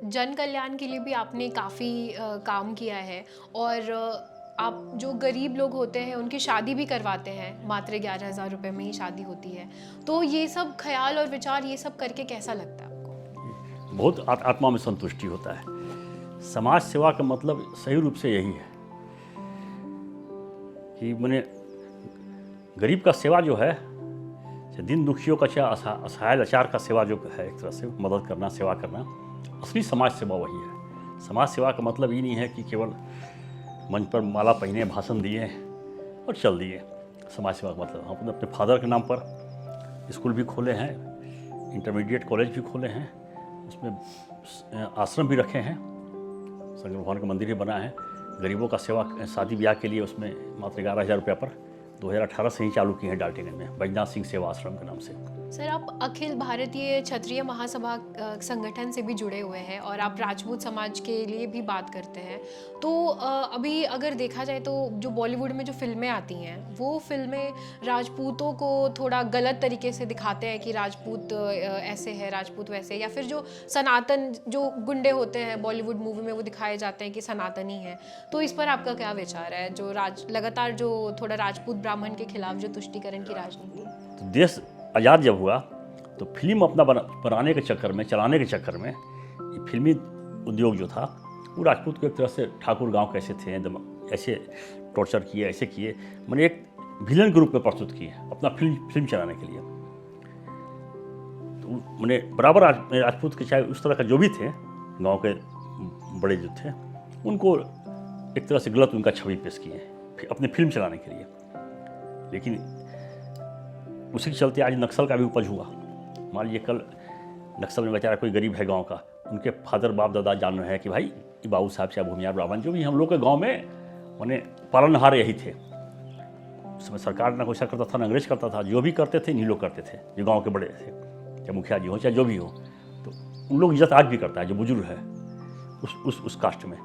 जन कल्याण के लिए भी आपने काफ़ी काम किया है और आप जो गरीब लोग होते हैं उनकी शादी भी करवाते हैं, मात्र 11,000 रुपए में ही शादी होती है। तो ये सब ख़्याल और विचार ये सब करके कैसा लगता है आपको? बहुत आत्मा में संतुष्टि होता है। समाज सेवा का मतलब सही रूप से यही है कि मैंने गरीब का सेवा जो है, दिन दुखियों का चाहे असहाय लाचार का सेवा जो है, एक तरह से मदद करना, सेवा करना, असली समाज सेवा वही है। समाज सेवा का मतलब ये नहीं है कि केवल मंच पर माला पहने, भाषण दिए और चल दिए। समाज सेवा का मतलब हम अपने फादर के नाम पर स्कूल भी खोले हैं, इंटरमीडिएट कॉलेज भी खोले हैं, उसमें आश्रम भी रखे हैं, शंकर भगवान का मंदिर भी बना है। गरीबों का सेवा शादी ब्याह के लिए उसमें मात्र 11,000 रुपये पर 2018 से ही चालू की है डाल्टनगंज में, बैजनाथ सिंह सेवा आश्रम के नाम से। सर, आप अखिल भारतीय क्षत्रिय महासभा संगठन से भी जुड़े हुए हैं और आप राजपूत समाज के लिए भी बात करते हैं। तो अभी अगर देखा जाए तो जो बॉलीवुड में जो फिल्में आती हैं वो फिल्में राजपूतों को थोड़ा गलत तरीके से दिखाते हैं कि राजपूत ऐसे है, राजपूत वैसे, या फिर जो सनातन जो गुंडे होते हैं बॉलीवुड मूवी में वो दिखाए जाते हैं कि सनातनी है। तो इस पर आपका क्या विचार है, जो लगातार जो थोड़ा राजपूत ब्राह्मण के खिलाफ जो तुष्टीकरण की राजनीति? तो देश आज़ाद जब हुआ तो फिल्म अपना बनाने के चक्कर में, चलाने के चक्कर में, ये फिल्मी उद्योग जो था वो राजपूत को एक तरह से ठाकुर गांव कैसे थे, एकदम ऐसे टॉर्चर किए, ऐसे किए, मैंने एक विलन के रूप में प्रस्तुत किए अपना फिल्म चलाने के लिए। तो मैंने बराबर राजपूत के चाहे उस तरह का जो भी थे गांव के बड़े जो थे उनको एक तरह से गलत उनका छवि पेश किए अपनी फिल्म चलाने के लिए। लेकिन उसी के चलते आज नक्सल का भी उपज हुआ। मान लीजिए कल नक्सल में बेचारा कोई गरीब है गांव का, उनके फादर बाप दादा जान रहे हैं कि भाई ये बाबू साहब चाहे भूमियार ब्राह्मण जो भी हम लोग के गांव में मैंने पालनहार यही थे। उस समय सरकार ना कोई ऐसा करता था ना अंग्रेज करता था, जो भी करते थे इन्हीं लोग करते थे, जो गाँव के बड़े थे, चाहे मुखिया जी हो चाहे जो भी हो। तो उन लोग इज्जत आज भी करता है जो बुजुर्ग है उस कास्ट में।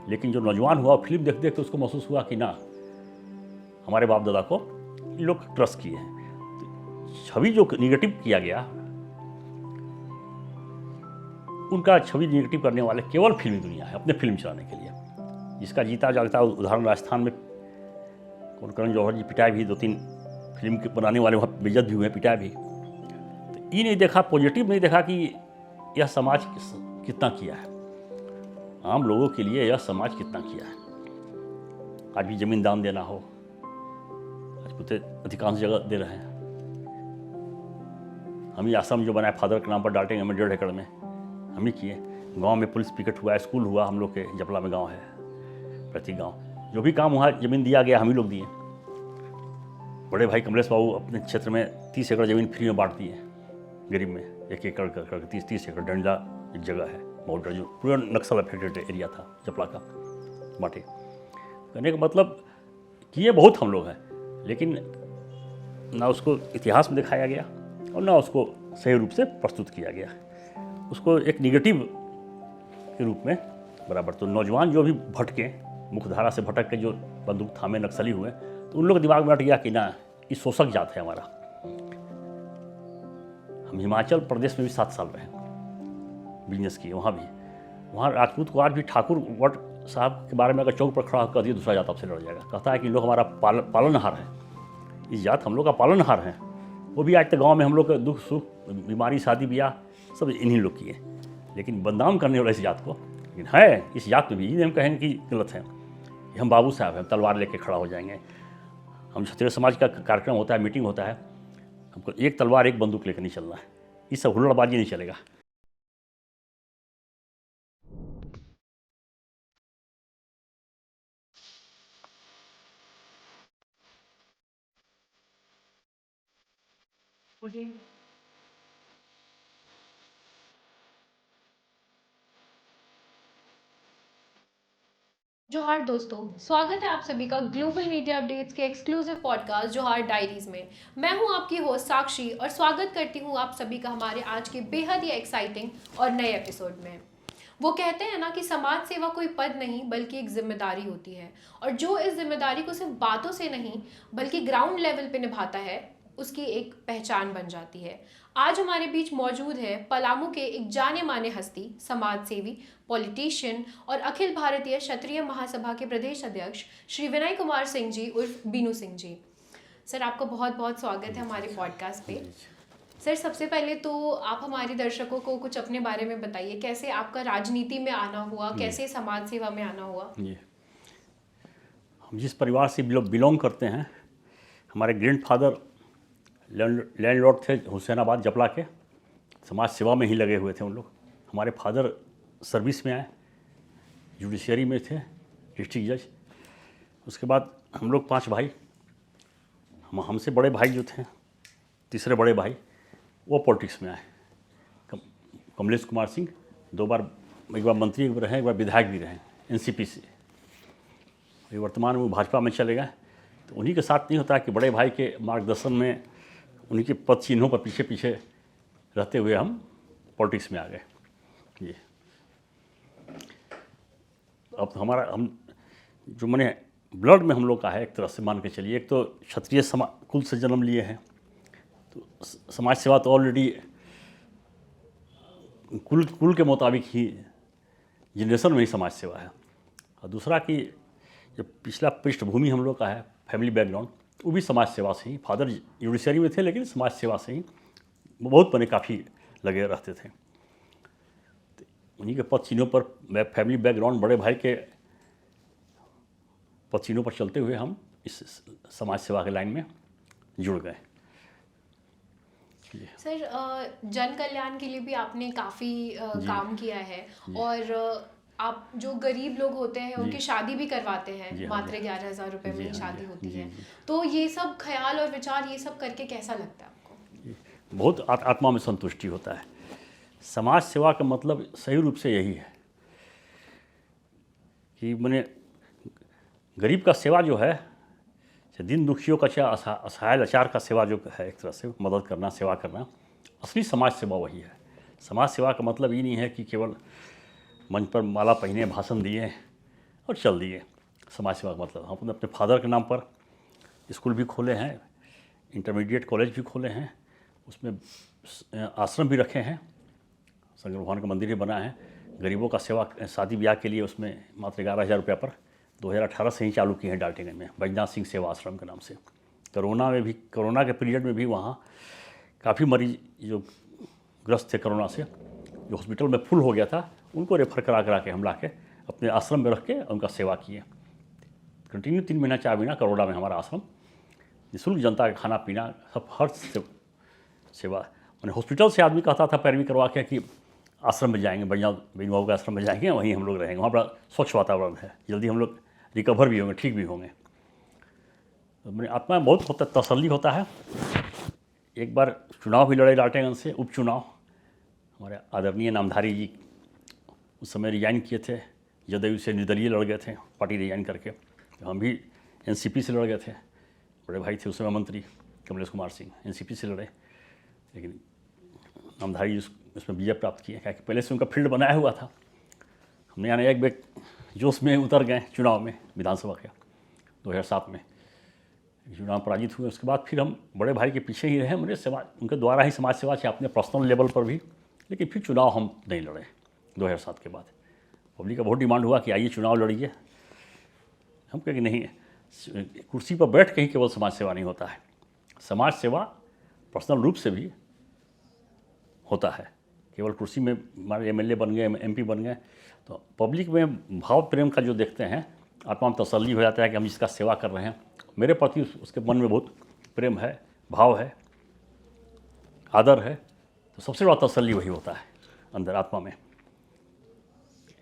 लेकिन जो नौजवान हुआ फिल्म देख देख तो उसको महसूस हुआ कि ना, हमारे बाप दादा को इन लोग ट्रस्ट किए हैं। छवि जो निगेटिव किया गया, उनका छवि निगेटिव करने वाले केवल फिल्मी दुनिया है अपने फिल्म चलाने के लिए। जिसका जीता जागता उदाहरण राजस्थान में करण जौहर जी पिटाए भी, 2-3 फिल्म के बनाने वाले वहाँ बेइज्जत भी हुए, पिटाए भी। तो ये नहीं देखा, पॉजिटिव नहीं देखा कि यह समाज कितना किया है आम लोगों के लिए, यह समाज कितना किया है। आज भी जमीन दान देना हो, आज अधिकांश जगह दे रहे हैं। हम ही आश्रम जो बनाए फादर के नाम पर डालटेंगे में 1.5 एकड़ में हम ही किए। गांव में पुलिस पिकेट हुआ, स्कूल हुआ, हम लोग के जपला में गांव है, प्रति गांव जो भी काम हुआ जमीन दिया गया हम ही लोग दिए। बड़े भाई कमलेश बाबू अपने क्षेत्र में 30 एकड़ जमीन फ्री में बांट दी है गरीब में, 1 एकड़ कर 30 एकड़ डंडा एक जगह है बॉर्डर जो पूरा नक्सल अफेक्टेड एरिया था जपला का, बांटे। कहने का मतलब किए बहुत हम लोग हैं, लेकिन ना उसको इतिहास में दिखाया गया और ना उसको सही रूप से प्रस्तुत किया गया, उसको एक निगेटिव के रूप में बराबर। तो नौजवान जो भी भटके, मुख्यधारा से भटक के जो बंदूक थामे नक्सली हुए, तो उन लोग के दिमाग में हट गया कि ना, ये शोषक जात है हमारा। हम हिमाचल प्रदेश में भी 7 साल रहे, बिजनेस किए वहाँ भी। वहाँ राजपूत को आज भी ठाकुर वट साहब के बारे में अगर चौक पर खड़ा कर दिया दूसरा जात आपसे लड़ जाएगा। कहता है कि लोग हमारा पालनहार है, इस जात हम लोग का पालनहार है। वो भी आज तक गांव में हम लोग का दुख सुख, बीमारी, शादी ब्याह सब इन्हीं लोग किए। लेकिन बदनाम करने वाले इस जात को, लेकिन है इस जात में भी हम कहेंगे कि गलत है, हम बाबू साहब हैं, तलवार लेके खड़ा हो जाएंगे। हम क्षत्रिय समाज का कार्यक्रम होता है, मीटिंग होता है, हमको एक तलवार एक बंदूक लेकर नहीं चलना है, ये सब हुल्लड़बाजी नहीं चलेगा। जोहार दोस्तों, स्वागत है आप सभी का ग्लोबल मीडिया अपडेट्स के एक्सक्लूसिव पॉडकास्ट जोहार डायरीज में। मैं हूं आपकी होस्ट साक्षी और स्वागत करती हूं आप सभी का हमारे आज के बेहद ही एक्साइटिंग और नए एपिसोड में। वो कहते हैं ना कि समाज सेवा कोई पद नहीं बल्कि एक जिम्मेदारी होती है, और जो इस जिम्मेदारी को सिर्फ बातों से नहीं बल्कि ग्राउंड लेवल पे निभाता है उसकी एक पहचान बन जाती है। आज हमारे बीच मौजूद है पलामू के एक जाने माने हस्ती, समाज सेवी, पॉलिटिशियन और अखिल भारतीय क्षत्रिय महासभा के प्रदेश अध्यक्ष श्री विनय कुमार सिंह जी उर्फ बीनू सिंह जी। सर, आपका बहुत बहुत स्वागत है हमारे पॉडकास्ट पे। सर, सबसे पहले तो आप हमारे दर्शकों को कुछ अपने बारे में बताइए, कैसे आपका राजनीति में आना हुआ, कैसे समाज सेवा में आना हुआ। हम जिस परिवार से बिलोंग करते हैं, हमारे ग्रैंडफादर लैंडलॉर्ड थे हुसैनाबाद जपला के, समाज सेवा में ही लगे हुए थे उन लोग। हमारे फादर सर्विस में आए, जुडिशरी में थे, डिस्ट्रिक्ट जज। उसके बाद हम लोग 5 भाई, हमसे बड़े भाई जो थे, तीसरे बड़े भाई, वो पॉलिटिक्स में आए। कमलेश कुमार सिंह 2 बार, एक बार मंत्री भी रहे, एक बार विधायक भी रहे एनसीपी से। वर्तमान में वो भाजपा में चले गए। तो उन्हीं के साथ नहीं होता कि बड़े भाई के मार्गदर्शन में, उन्हीं के पद चिन्हों पर पीछे पीछे रहते हुए हम पॉलिटिक्स में आ गए। ये अब तो हम जो मैंने ब्लड में हम लोग का है, एक तरह से मान के चलिए। एक तो क्षत्रिय कुल से जन्म लिए हैं, तो समाज सेवा तो ऑलरेडी कुल के मुताबिक ही जनरेशन में ही समाज सेवा है। और दूसरा कि जो पिछला पृष्ठभूमि हम लोग का है, फैमिली बैकग्राउंड, वो भी समाज सेवा से ही। फादर जुडिशरी में थे, लेकिन समाज सेवा से ही बहुत बने काफ़ी लगे रहते थे। तो उन्हीं के पद चिन्हों पर, फैमिली बैकग्राउंड, बड़े भाई के पद चिन्हों पर चलते हुए हम इस समाज सेवा के लाइन में जुड़ गए। सर, जन कल्याण के लिए भी आपने काफ़ी काम किया है, और आप जो गरीब लोग होते हैं उनकी शादी भी करवाते हैं, मात्र 11,000 रुपये में ही शादी होती है। तो ये सब ख्याल और विचार, ये सब करके कैसा लगता है आपको? बहुत आत्मा में संतुष्टि होता है। समाज सेवा का मतलब सही रूप से यही है कि मैंने गरीब का सेवा जो है, दिन दुखियों का, चाहे असहाय लाचार का सेवा जो है, एक तरह से मदद करना, सेवा करना, असली समाज सेवा वही है। समाज सेवा का मतलब ये नहीं है कि केवल मंच पर माला पहने, भाषण दिए और चल दिए। समाज सेवा का मतलब हम अपने फादर के नाम पर स्कूल भी खोले हैं, इंटरमीडिएट कॉलेज भी खोले हैं, उसमें आश्रम भी रखे हैं, शंकर भगवान का मंदिर भी बना है। गरीबों का सेवा, शादी ब्याह के लिए उसमें मात्र 11,000 रुपये पर 2018 से ही चालू किए हैं डाल्टनगंज में, बैजनाथ सिंह सेवा आश्रम के नाम से। कोरोना के पीरियड में भी वहाँ काफ़ी मरीज जो ग्रस्त थे कोरोना से, जो हॉस्पिटल में फुल हो गया था, उनको रेफर करा के हम ला के अपने आश्रम में रख के उनका सेवा किए। कंटिन्यू 3 महीना 4 महीना करोड़ा में हमारा आश्रम निःशुल्क जनता का खाना पीना सब हर सेवा। मैंने हॉस्पिटल से आदमी कहता था पैरवी करवा के कि आश्रम में जाएंगे, बेनी बाबू के आश्रम में जाएंगे, वहीं हम लोग रहेंगे, वहाँ बड़ा स्वच्छ वातावरण है, जल्दी हम लोग रिकवर भी होंगे, ठीक भी होंगे। तो मेरी आत्मा में बहुत तसल्ली होता है। एक बार चुनाव भी लड़े डाल्टनगंज से, उपचुनाव। हमारे आदरणीय नामधारी जी उस समय रिजाइन किए थे, जदयू से निर्दलीय लड़ गए थे, पार्टी रिजाइन करके। हम भी एनसीपी से लड़ गए थे, बड़े भाई थे उस समय मंत्री कमलेश कुमार सिंह, एनसीपी से लड़े, लेकिन नामधारी उसमें विजय प्राप्त किए, क्योंकि पहले से उनका फील्ड बनाया हुआ था। हमने यानी एक बैग जोश में उतर गए चुनाव में, विधानसभा के 2007 में चुनाव पराजित हुए। उसके बाद फिर हम बड़े भाई के पीछे ही रहे, मेरे समाज, उनके द्वारा ही समाज सेवा से अपने पर्सनल लेवल पर भी, लेकिन फिर चुनाव हम नहीं लड़े 2007 के बाद। पब्लिक का बहुत डिमांड हुआ कि आइए चुनाव लड़िए। हम कहे कि नहीं, कुर्सी पर बैठ के ही केवल समाज सेवा नहीं होता है, समाज सेवा पर्सनल रूप से भी होता है। केवल कुर्सी में हमारे एमएलए बन गए, एमपी बन गए, तो पब्लिक में भाव प्रेम का जो देखते हैं, आत्मा में तसल्ली हो जाता है कि हम इसका सेवा कर रहे हैं। मेरे प्रति उसके मन में बहुत प्रेम है, भाव है, आदर है, तो सबसे बड़ा तसल्ली वही होता है अंदर आत्मा में।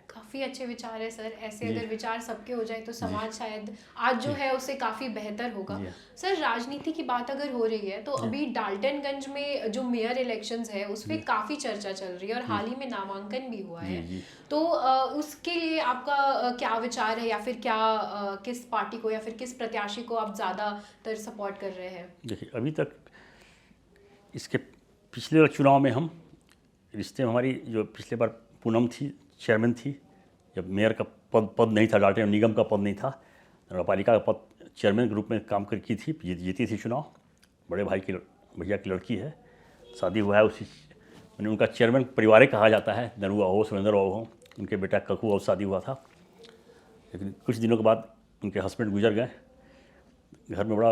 काफ़ी अच्छे विचार है सर। ऐसे अगर विचार सबके हो जाए तो समाज शायद आज जो है उससे काफ़ी बेहतर होगा। सर, राजनीति की बात अगर हो रही है तो अभी डाल्टनगंज में जो मेयर इलेक्शंस है उस पर काफ़ी चर्चा चल रही है, और हाल ही में नामांकन भी हुआ है। तो उसके लिए आपका क्या विचार है, या फिर क्या किस पार्टी को या फिर किस प्रत्याशी को आप ज़्यादातर सपोर्ट कर रहे हैं? देखिए, अभी तक इसके पिछले चुनाव में हम रिश्ते में, हमारी जो पिछले बार पूनम थी, चेयरमैन थी, जब मेयर का पद नहीं था, डाल्टन निगम का पद नहीं था, नगरपालिका का पद चेयरमैन के रूप में काम की थी, जीती थी चुनाव। बड़े भाई की भैया की लड़की है, शादी हुआ है उसी मैंने उनका चेयरमैन परिवार कहा जाता है, नरुआ हो, सुरेंद्र बाबू हो, उनके बेटा ककू और शादी हुआ था। लेकिन कुछ दिनों के बाद उनके हस्बैंड गुजर गए। घर में बड़ा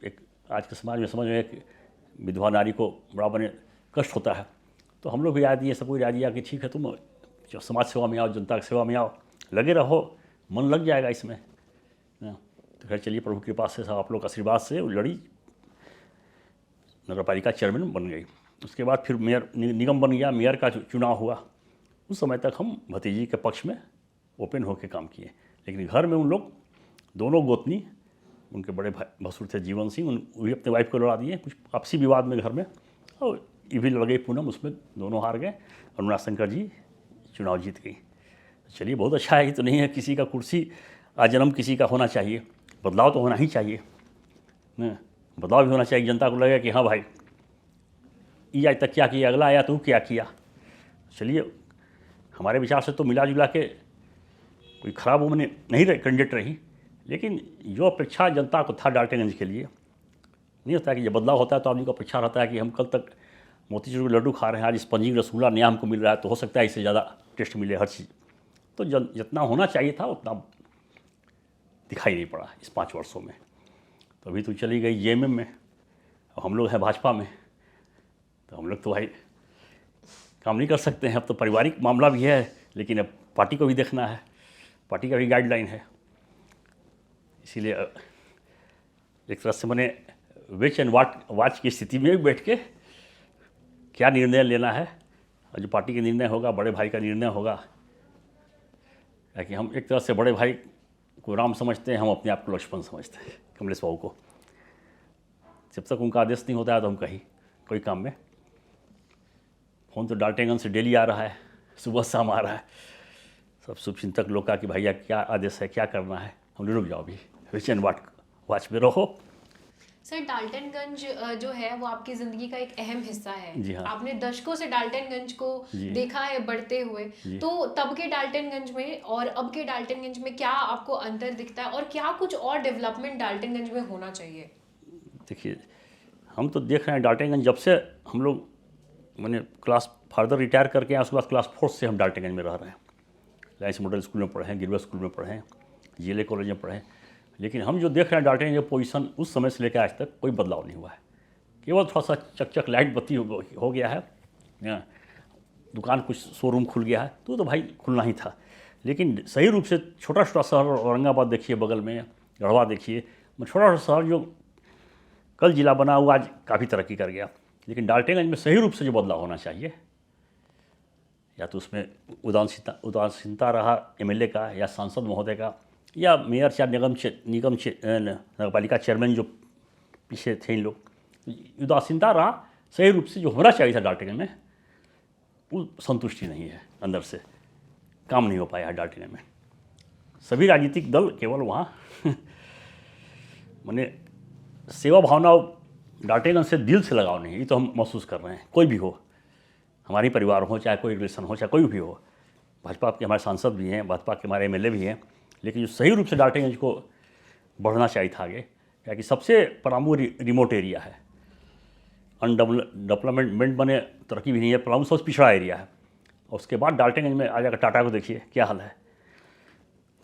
एक आज के समाज में समझ में एक विधवा नारी को बड़ा बने कष्ट होता है। तो हम लोग भी राय दिए, सबको राय दिया कि ठीक है तुम जो समाज सेवा में आओ, जनता की सेवा में आओ, लगे रहो, मन लग जाएगा इसमें। तो खैर चलिए, प्रभु की कृपा से सब आप लोग आशीर्वाद से वो लड़ी, नगर पालिका चेयरमैन बन गई। उसके बाद फिर मेयर निगम बन गया, मेयर का चुनाव हुआ। उस समय तक हम भतीजी के पक्ष में ओपन होकर काम किए। लेकिन घर में उन लोग दोनों गोतनी, उनके बड़े भाई भसुर थे जीवन सिंह, वही अपने वाइफ को लड़ा दिए कुछ आपसी विवाद में घर में, और ये भी लड़ गई पूनम, उसमें दोनों हार गए। अरुणा शंकर जी चुनाव जीत गई। चलिए बहुत अच्छा है। ये तो नहीं है किसी का कुर्सी आजन्म किसी का होना चाहिए, बदलाव तो होना ही चाहिए न, बदलाव भी होना चाहिए। जनता को लगे कि हाँ भाई ये आज तक क्या किया, अगला आया तो क्या किया। चलिए हमारे विचार से तो मिला जुला के कोई खराब उम्र नहीं कैंडिडेट रही, लेकिन जो अपेक्षा जनता को था डाल्टनगंज के लिए, नहीं होता है कि जब बदलाव होता है तो आदमी को अपेक्षा रहता है कि हम कल तक मोतीचूर के लड्डू खा रहे हैं, आज स्पंजिंग रसगुल्ला नया हमको मिल रहा है, तो हो सकता है इससे ज़्यादा टेस्ट मिले हर चीज़। तो जितना होना चाहिए था उतना दिखाई नहीं पड़ा इस 5 वर्षों में। तो अभी तो चली गई जेएमएम में, और हम लोग हैं भाजपा में, तो हम लोग तो भाई काम नहीं कर सकते हैं। अब तो पारिवारिक मामला भी है, लेकिन अब पार्टी को भी देखना है, पार्टी का भी गाइडलाइन है। इसीलिए एक तरह से मैंने वेच एंड वाच की स्थिति में भी बैठ के क्या निर्णय लेना है, और जो पार्टी का निर्णय होगा, बड़े भाई का निर्णय होगा। कि हम एक तरह से बड़े भाई को राम समझते हैं, हम अपने आप को लक्ष्मण समझते हैं, कमलेश बाबू को। जब तक उनका आदेश नहीं होता है तो हम कहीं कोई काम में, फ़ोन तो डाल्टनगंज से डेली आ रहा है, सुबह शाम आ रहा है, सब शुभचिंतक लोग का कि भैया क्या आदेश है, क्या करना है। हम रुक जाओ भी, वेच एंड वाच में रहो। सर डाल्टनगंज जो है वो आपकी ज़िंदगी का एक अहम हिस्सा है। जी हाँ। आपने दशकों से डाल्टनगंज को देखा है बढ़ते हुए, तो तब के डाल्टनगंज में और अब के डाल्टनगंज में क्या आपको अंतर दिखता है, और क्या कुछ और डेवलपमेंट डाल्टनगंज में होना चाहिए? देखिए, हम तो देख रहे हैं डाल्टनगंज जब से हम लोग मैंने क्लास फर्दर रिटायर करके आए, उसके बाद क्लास 4 से हम डाल्टनगंज में रह रहे हैं। लाइन्स मॉडल स्कूल में पढ़े हैं, गिरवा स्कूल में पढ़े हैं, जीएलए कॉलेज में पढ़े हैं। लेकिन हम जो देख रहे हैं डाल्टनगंज की पोजीशन उस समय से लेकर आज तक कोई बदलाव नहीं हुआ है। केवल थोड़ा सा चकचक लाइट बत्ती हो गया है, दुकान कुछ शोरूम खुल गया है, तो भाई खुलना ही था। लेकिन सही रूप से छोटा छोटा शहर औरंगाबाद देखिए, बगल में गढ़वा देखिए, छोटा छोटा शहर जो कल जिला बना हुआ आज काफ़ी तरक्की कर गया। लेकिन डाल्टनगंज में सही रूप से जो बदलाव होना चाहिए, या तो उसमें उदासीनता रहा एमएलए का या सांसद महोदय का, या मेयर या निगम नगरपालिका चेयरमैन जो पीछे थे इन लोग, उदासीनता रहा। सही रूप से जो होना चाहिए था डाल्टनगंज में, वो संतुष्टि नहीं है, अंदर से काम नहीं हो पाया है डाल्टनगंज में। सभी राजनीतिक दल केवल वहाँ मैंने सेवा भावना डाल्टनगंज से दिल से लगाव नहीं, ये तो हम महसूस कर रहे हैं। कोई भी हो, हमारी परिवार हो, चाहे कोई रिलेशन हो, चाहे कोई भी हो, भाजपा के हमारे सांसद भी हैं, भाजपा के हमारे एमएलए भी हैं, लेकिन जो सही रूप से डाल्टनगंज को बढ़ना चाहिए था आगे, क्योंकि सबसे पलामू रिमोट एरिया है, अनडेवलपमेंट बने, तरक्की भी नहीं है, पलामू सबसे पिछड़ा एरिया है। और उसके बाद डाल्टनगंज में आ जाकर टाटा को देखिए क्या हाल है,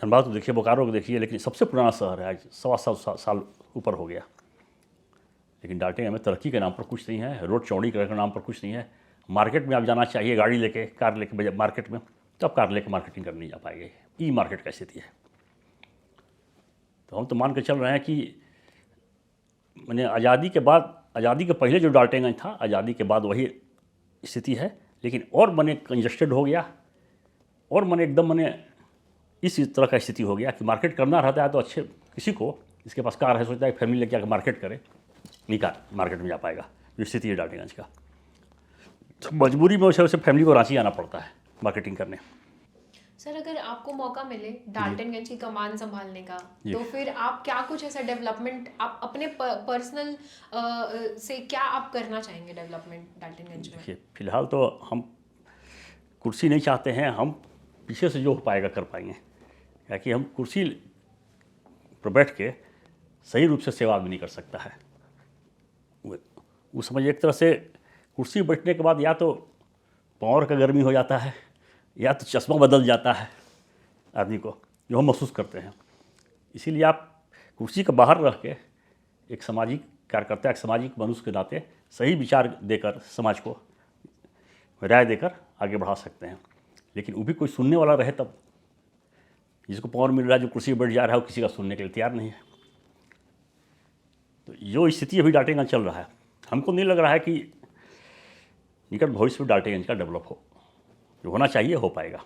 धनबाद को देखिए, बोकारो को देखिए, लेकिन सबसे पुराना शहर है, आज 1.25 साल ऊपर हो गया। लेकिन डाल्टनगंज में तरक्की के नाम पर कुछ नहीं है, रोड चौड़ी करने के नाम पर कुछ नहीं है। मार्केट में आप जाना चाहिए गाड़ी लेके, कार लेके मार्केट में, तब कार लेके मार्केटिंग करने नहीं जा पाएंगे। ई मार्केट का स्थिति है। तो हम तो मान के चल रहे हैं कि मैंने आज़ादी के बाद, आज़ादी के पहले जो डाल्टनगंज था, आज़ादी के बाद वही स्थिति है। लेकिन और मने कंजस्टेड हो गया, और मने एकदम मने इस तरह का स्थिति हो गया कि मार्केट करना रहता है तो अच्छे किसी को, इसके पास कार है, सोचता है फैमिली लेके आकर मार्केट करे, नहीं कार मार्केट में जा पाएगा। जो स्थिति है डाल्टनगंज का, तो मजबूरी में उसे फैमिली को रांची आना पड़ता है मार्केटिंग करने। सर अगर आपको मौका मिले डाल्टनगंज की कमान संभालने का, तो फिर आप क्या कुछ ऐसा डेवलपमेंट आप अपने पर्सनल से क्या आप करना चाहेंगे डेवलपमेंट डाल्टनगंज में? देखिए, फिलहाल तो हम कुर्सी नहीं चाहते हैं, हम पीछे से जो हो पाएगा कर पाएंगे। क्योंकि हम कुर्सी पर बैठ के सही रूप से सेवा आदमी नहीं कर सकता है। वो समझ एक तरह से कुर्सी बैठने के बाद या तो पाँव का गर्मी हो जाता है या तो चश्मा बदल जाता है आदमी को, जो हम महसूस करते हैं। इसीलिए आप कुर्सी के बाहर रह के एक सामाजिक कार्यकर्ता, एक सामाजिक मनुष्य के नाते सही विचार देकर समाज को राय देकर आगे बढ़ा सकते हैं। लेकिन वो भी कोई सुनने वाला रहे तब। जिसको पावर मिल रहा है, जो कुर्सी पर बैठ जा रहा है, वो किसी का सुनने के लिए तैयार नहीं है। तो जो स्थिति अभी डाल्टनगंज चल रहा है, हमको नहीं लग रहा है कि निकट भविष्य में डाल्टनगंज का डेवलप हो, जो होना चाहिए हो पाएगा।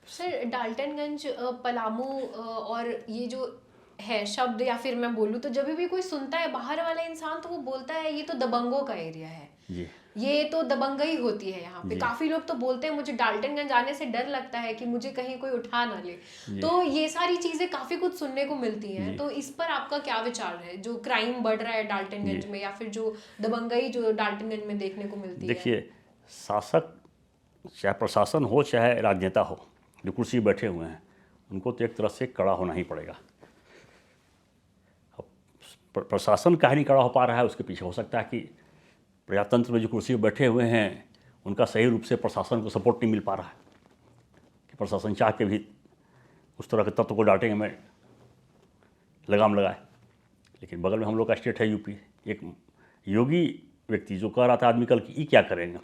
सर, डाल्टनगंज, पलामू और ये जो है शब्द, या फिर मैं बोलूँ तो जब भी कोई सुनता है बाहर वाला इंसान, तो वो बोलता है ये तो दबंगों का एरिया है जी, ये तो दबंगई होती है यहाँ पे। जी। काफी लोग तो बोलते हैं मुझे डाल्टनगंज आने से डर लगता है कि मुझे कहीं कोई उठा ना ले। तो ये सारी चीजें काफी कुछ सुनने को मिलती हैं। तो इस पर आपका क्या विचार है, जो क्राइम बढ़ रहा है डाल्टनगंज में, या फिर जो दबंगई जो डाल्टनगंज में देखने को मिलती है? देखिए, शासक चाहे प्रशासन हो चाहे राजनेता हो, जो कुर्सी बैठे हुए हैं, उनको तो एक तरह से कड़ा होना ही पड़ेगा। अब प्रशासन काहे नहीं कड़ा हो पा रहा है, उसके पीछे हो सकता है कि प्रजातंत्र में जो कुर्सी पर बैठे हुए हैं, उनका सही रूप से प्रशासन को सपोर्ट नहीं मिल पा रहा है कि प्रशासन चाह के भी उस तरह के तत्व को डांटेंगे में लगाम लगाए। लेकिन बगल में हम लोग का स्टेट है यूपी। एक योगी व्यक्ति जो कह रहा था आदमी कल कि ये क्या करेंगे,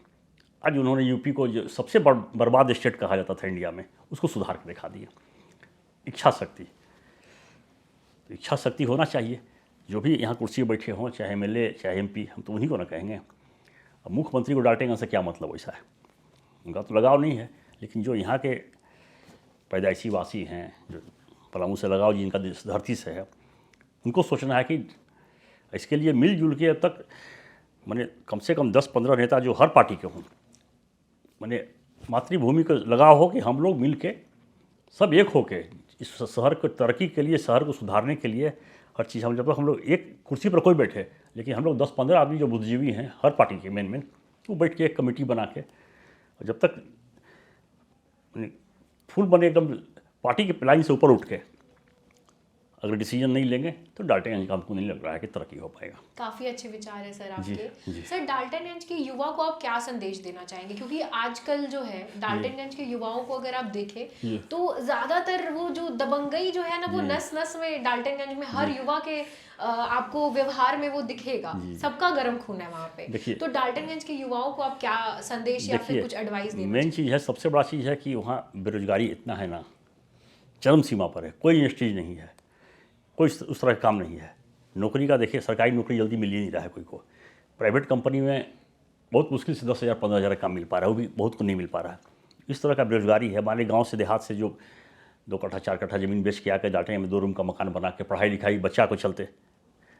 आज उन्होंने यूपी को जो सबसे बर्बाद स्टेट कहा जाता था इंडिया में, उसको सुधार के दिखा दिया। इच्छा शक्ति, तो इच्छा शक्ति होना चाहिए। जो भी यहाँ कुर्सी बैठे हों, चाहे MLA चाहे MP, हम तो उन्हीं को ना कहेंगे। अब मुख्यमंत्री को डांटेंगे से क्या मतलब, वैसा है, उनका तो लगाव नहीं है। लेकिन जो यहाँ के पैदाइशी वासी हैं, जो पलामू से लगाव जिनका धरती से है, उनको सोचना है कि इसके लिए मिलजुल के अब तक मैंने कम से कम 10-15 नेता जो हर पार्टी के हों, मैंने मातृभूमि को लगाव हो कि हम लोग मिल के सब एक हो के इस शहर को तरक्की के लिए, शहर को सुधारने के लिए हर चीज़, हम जब तक हम लोग एक कुर्सी पर कोई बैठे, लेकिन हम लोग 10-15 आदमी जो बुद्धिजीवी हैं हर पार्टी के मेन वो बैठ के एक कमेटी बना के, और जब तक फुल बने एकदम पार्टी के लाइन से ऊपर उठ के अगर डिसीजन नहीं लेंगे, तो डाल्टनगंज का हमको नहीं लग रहा है कि तरक्की हो पाएगा। काफी अच्छे विचार है सर जी, आपके। जी। सर, डाल्टनगंज के युवा को आप क्या संदेश देना चाहेंगे? क्योंकि आजकल जो है डाल्टनगंज के युवाओं को अगर आप देखें तो ज्यादातर वो जो दबंगई जो है ना, वो नस नस में डाल्टनगंज में हर युवा के आपको व्यवहार में वो दिखेगा। सबका गर्म खून है वहाँ पे। तो डाल्टनगंज के युवाओं को आप क्या संदेश या फिर कुछ एडवाइस देना? मेन चीज़ है, सबसे बड़ा चीज़ है कि वहाँ बेरोजगारी इतना है ना, चरम सीमा पर है। कोई इंडस्ट्रीज नहीं है, कोई उस तरह का काम नहीं है। नौकरी का देखिए, सरकारी नौकरी जल्दी मिल ही नहीं रहा है कोई को। प्राइवेट कंपनी में बहुत मुश्किल से 10,000-15,000 का काम मिल पा रहा है, वो भी बहुत को नहीं मिल पा रहा है। इस तरह का बेरोजगारी है। हमारे गांव से देहात से जो 2 कट्ठा 4 कट्ठा ज़मीन बेच के आकर डाल्टनगंज में 2 रूम का मकान बना के पढ़ाई लिखाई बच्चा को चलते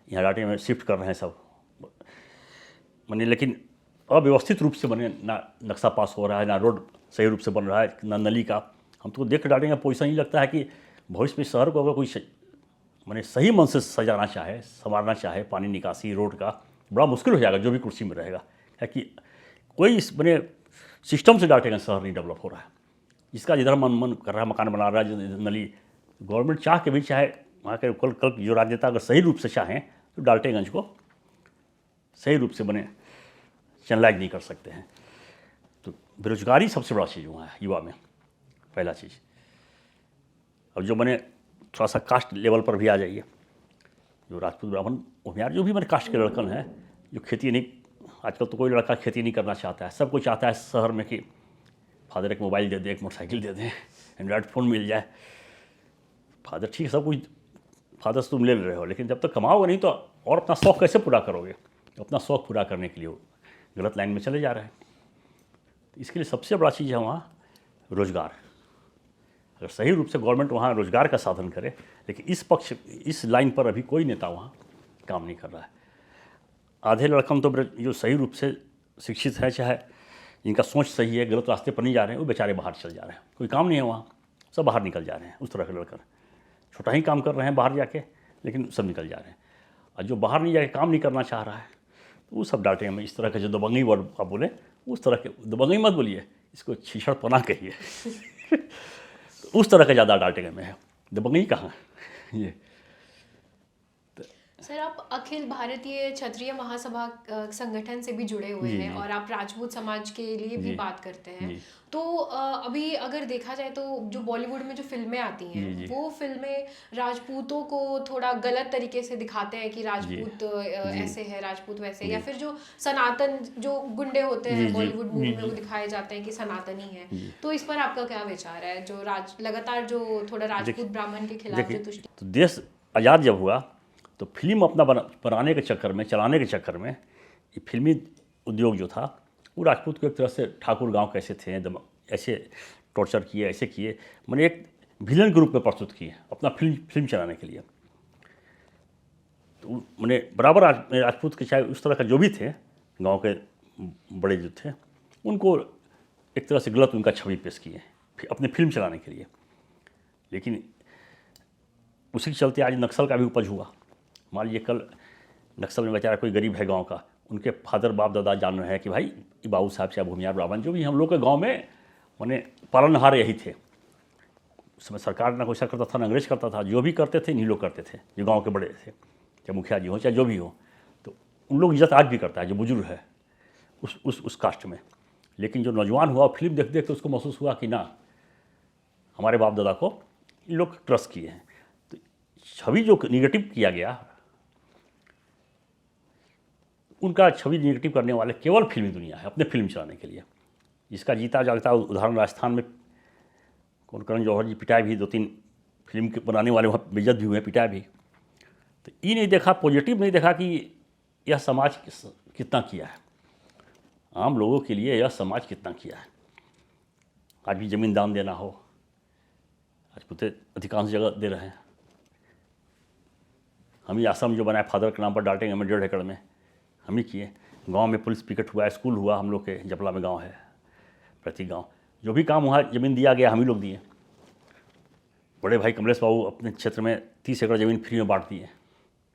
यहाँ डाल्टनगंज में शिफ्ट कर रहे हैं सब, मैंने, लेकिन अव्यवस्थित रूप से बने ना, नक्शा पास हो रहा है ना, रोड सही रूप से बन रहा है ना, नली का। हम तो देख डाल्टनगंज पोजीशन ही लगता है कि भविष्य में शहर को अगर कोई मैंने सही मन से सजाना चाहे, संवारना चाहे, पानी निकासी, रोड का, बड़ा मुश्किल हो जाएगा जो भी कुर्सी में रहेगा। है कि कोई इस बने सिस्टम से डाल्टनगंज शहर नहीं डेवलप हो रहा है। जिसका जिधर मन कर रहा है मकान बना रहा है, नली, गवर्नमेंट चाह के भी, चाहे वहाँ के कल जो राजनेता अगर सही रूप से चाहें तो डाल्टनगंज को सही रूप से बने चैनलाइज नहीं कर सकते हैं। तो बेरोजगारी सबसे बड़ा चीज़ हुआ है युवा में, पहला चीज़। अब जो मैंने थोड़ा सा कास्ट लेवल पर भी आ जाइए, जो राजपूत ब्राह्मण भूमियार जो भी मेरे कास्ट के लड़कन हैं, जो खेती नहीं, आजकल तो कोई लड़का खेती नहीं करना चाहता है। सब कोई चाहता है शहर में कि फादर एक मोबाइल दे दे, एक मोटरसाइकिल दे दें, एंड्रॉयड फ़ोन मिल जाए। फादर ठीक है, सब कुछ फादर से तुम ले रहे हो, लेकिन जब तक कमाओगे नहीं तो और अपना शौक़ कैसे पूरा करोगे? अपना शौक़ पूरा करने के लिए वो गलत लाइन में चले जा रहे हैं। इसके लिए सबसे बड़ा चीज़ है वहाँ रोज़गार। अगर सही रूप से गवर्नमेंट वहाँ रोज़गार का साधन करे, लेकिन इस लाइन पर अभी कोई नेता वहाँ काम नहीं कर रहा है। आधे लड़कन तो जो सही रूप से शिक्षित है, चाहे जिनका सोच सही है, गलत रास्ते पर नहीं जा रहे हैं, वो बेचारे बाहर चल जा रहे हैं। कोई काम नहीं है वहाँ, सब बाहर निकल जा रहे हैं। उस तरह के लड़कर छोटा ही काम कर रहे हैं बाहर जाके, लेकिन सब निकल जा रहे हैं। और जो बाहर नहीं जाके काम नहीं करना चाह रहा है, तो वो सब डांटेंगे। में इस तरह के जो दबंगई वर्ड आप बोले, उस तरह के दबंगई मत बोलिए, इसको छीछड़पना कहिए। उस तरह का ज़्यादा डांटेंगे में है, दबंगई कहाँ ये। सर, आप अखिल भारतीय क्षत्रिय महासभा संगठन से भी जुड़े हुए जी हैं जी और आप राजपूत समाज के लिए भी जी बात करते हैं। जी तो अभी अगर देखा जाए तो जो बॉलीवुड में जो फिल्में आती हैं जी जी वो फिल्में राजपूतों को थोड़ा गलत तरीके से दिखाते हैं कि जी राजपूत जी ऐसे है, राजपूत वैसे, या जी फिर जो सनातन जो गुंडे होते जी हैं जी बॉलीवुड जी मूवी में जी वो दिखाए जाते हैं कि सनातनी है। जी तो इस पर आपका क्या विचार है, जो लगातार जो थोड़ा राजपूत देखिए ब्राह्मण के खिलाफ जो देखिए तुष्टि। तो देश आज़ाद जब हुआ तो फिल्म अपना बनाने के चक्कर में, चलाने के चक्कर में, ये फिल्मी उद्योग जो था वो राजपूत को एक तरह से ठाकुर गांव कैसे थे एकदम ऐसे टॉर्चर किए, ऐसे किए, मैंने एक विलन के रूप में प्रस्तुत किए अपना फिल्म चलाने के लिए। तो मैंने बराबर राजपूत के चाहे उस तरह का जो भी थे गांव के बड़े जो थे उनको एक तरह से गलत उनका छवि पेश किए अपने फिल्म चलाने के लिए। लेकिन उसी के चलते आज नक्सल का भी उपज हुआ। मान लीजिए कल नक्सल में बेचारा कोई गरीब है गांव का, उनके फादर बाप दादा जान रहे हैं कि भाई ये बाबू साहब चाहे भूमियार ब्राह्मण जो भी हम लोग के गांव में माने पालनहार यही थे। उस समय सरकार ना कोई सा करता था ना अंग्रेज करता था, जो भी करते थे इन्हीं लोग करते थे जो गाँव के बड़े थे, चाहे मुखिया जी हो चाहे जो भी हो। तो उन लोग इज्जत आज भी करता है जो बुजुर्ग है उस कास्ट में। लेकिन जो नौजवान हुआ फिल्म देख देख तो उसको महसूस हुआ कि ना हमारे बाप दादा को इन लोग ट्रस्ट किए हैं। तो छवि जो निगेटिव किया गया, उनका छवि निगेटिव करने वाले केवल फिल्मी दुनिया है अपने फिल्म चलाने के लिए। इसका जीता जागता उदाहरण राजस्थान में कौन करण जौहर जी पिटाए भी, 2-3 फिल्म के बनाने वाले वहाँ बेइज्जत भी हुए, पिटाए भी। तो ये नहीं देखा, पॉजिटिव नहीं देखा कि यह समाज कितना किया है, आम लोगों के लिए यह समाज कितना किया है। आज भी ज़मीन दान देना हो, आज पुते अधिकांश जगह दे रहे हैं। हम ही आश्रम जो बनाए फादर के नाम पर डांटेंगे हमें 1.5 एकड़ में, हम ही किए। गांव में पुलिस पिकेट हुआ, स्कूल हुआ, हम लोग के जपला में गांव है, प्रति गांव जो भी काम हुआ ज़मीन दिया गया हम ही लोग दिए। बड़े भाई कमलेश बाबू अपने क्षेत्र में 30 एकड़ ज़मीन फ्री में बांट दिए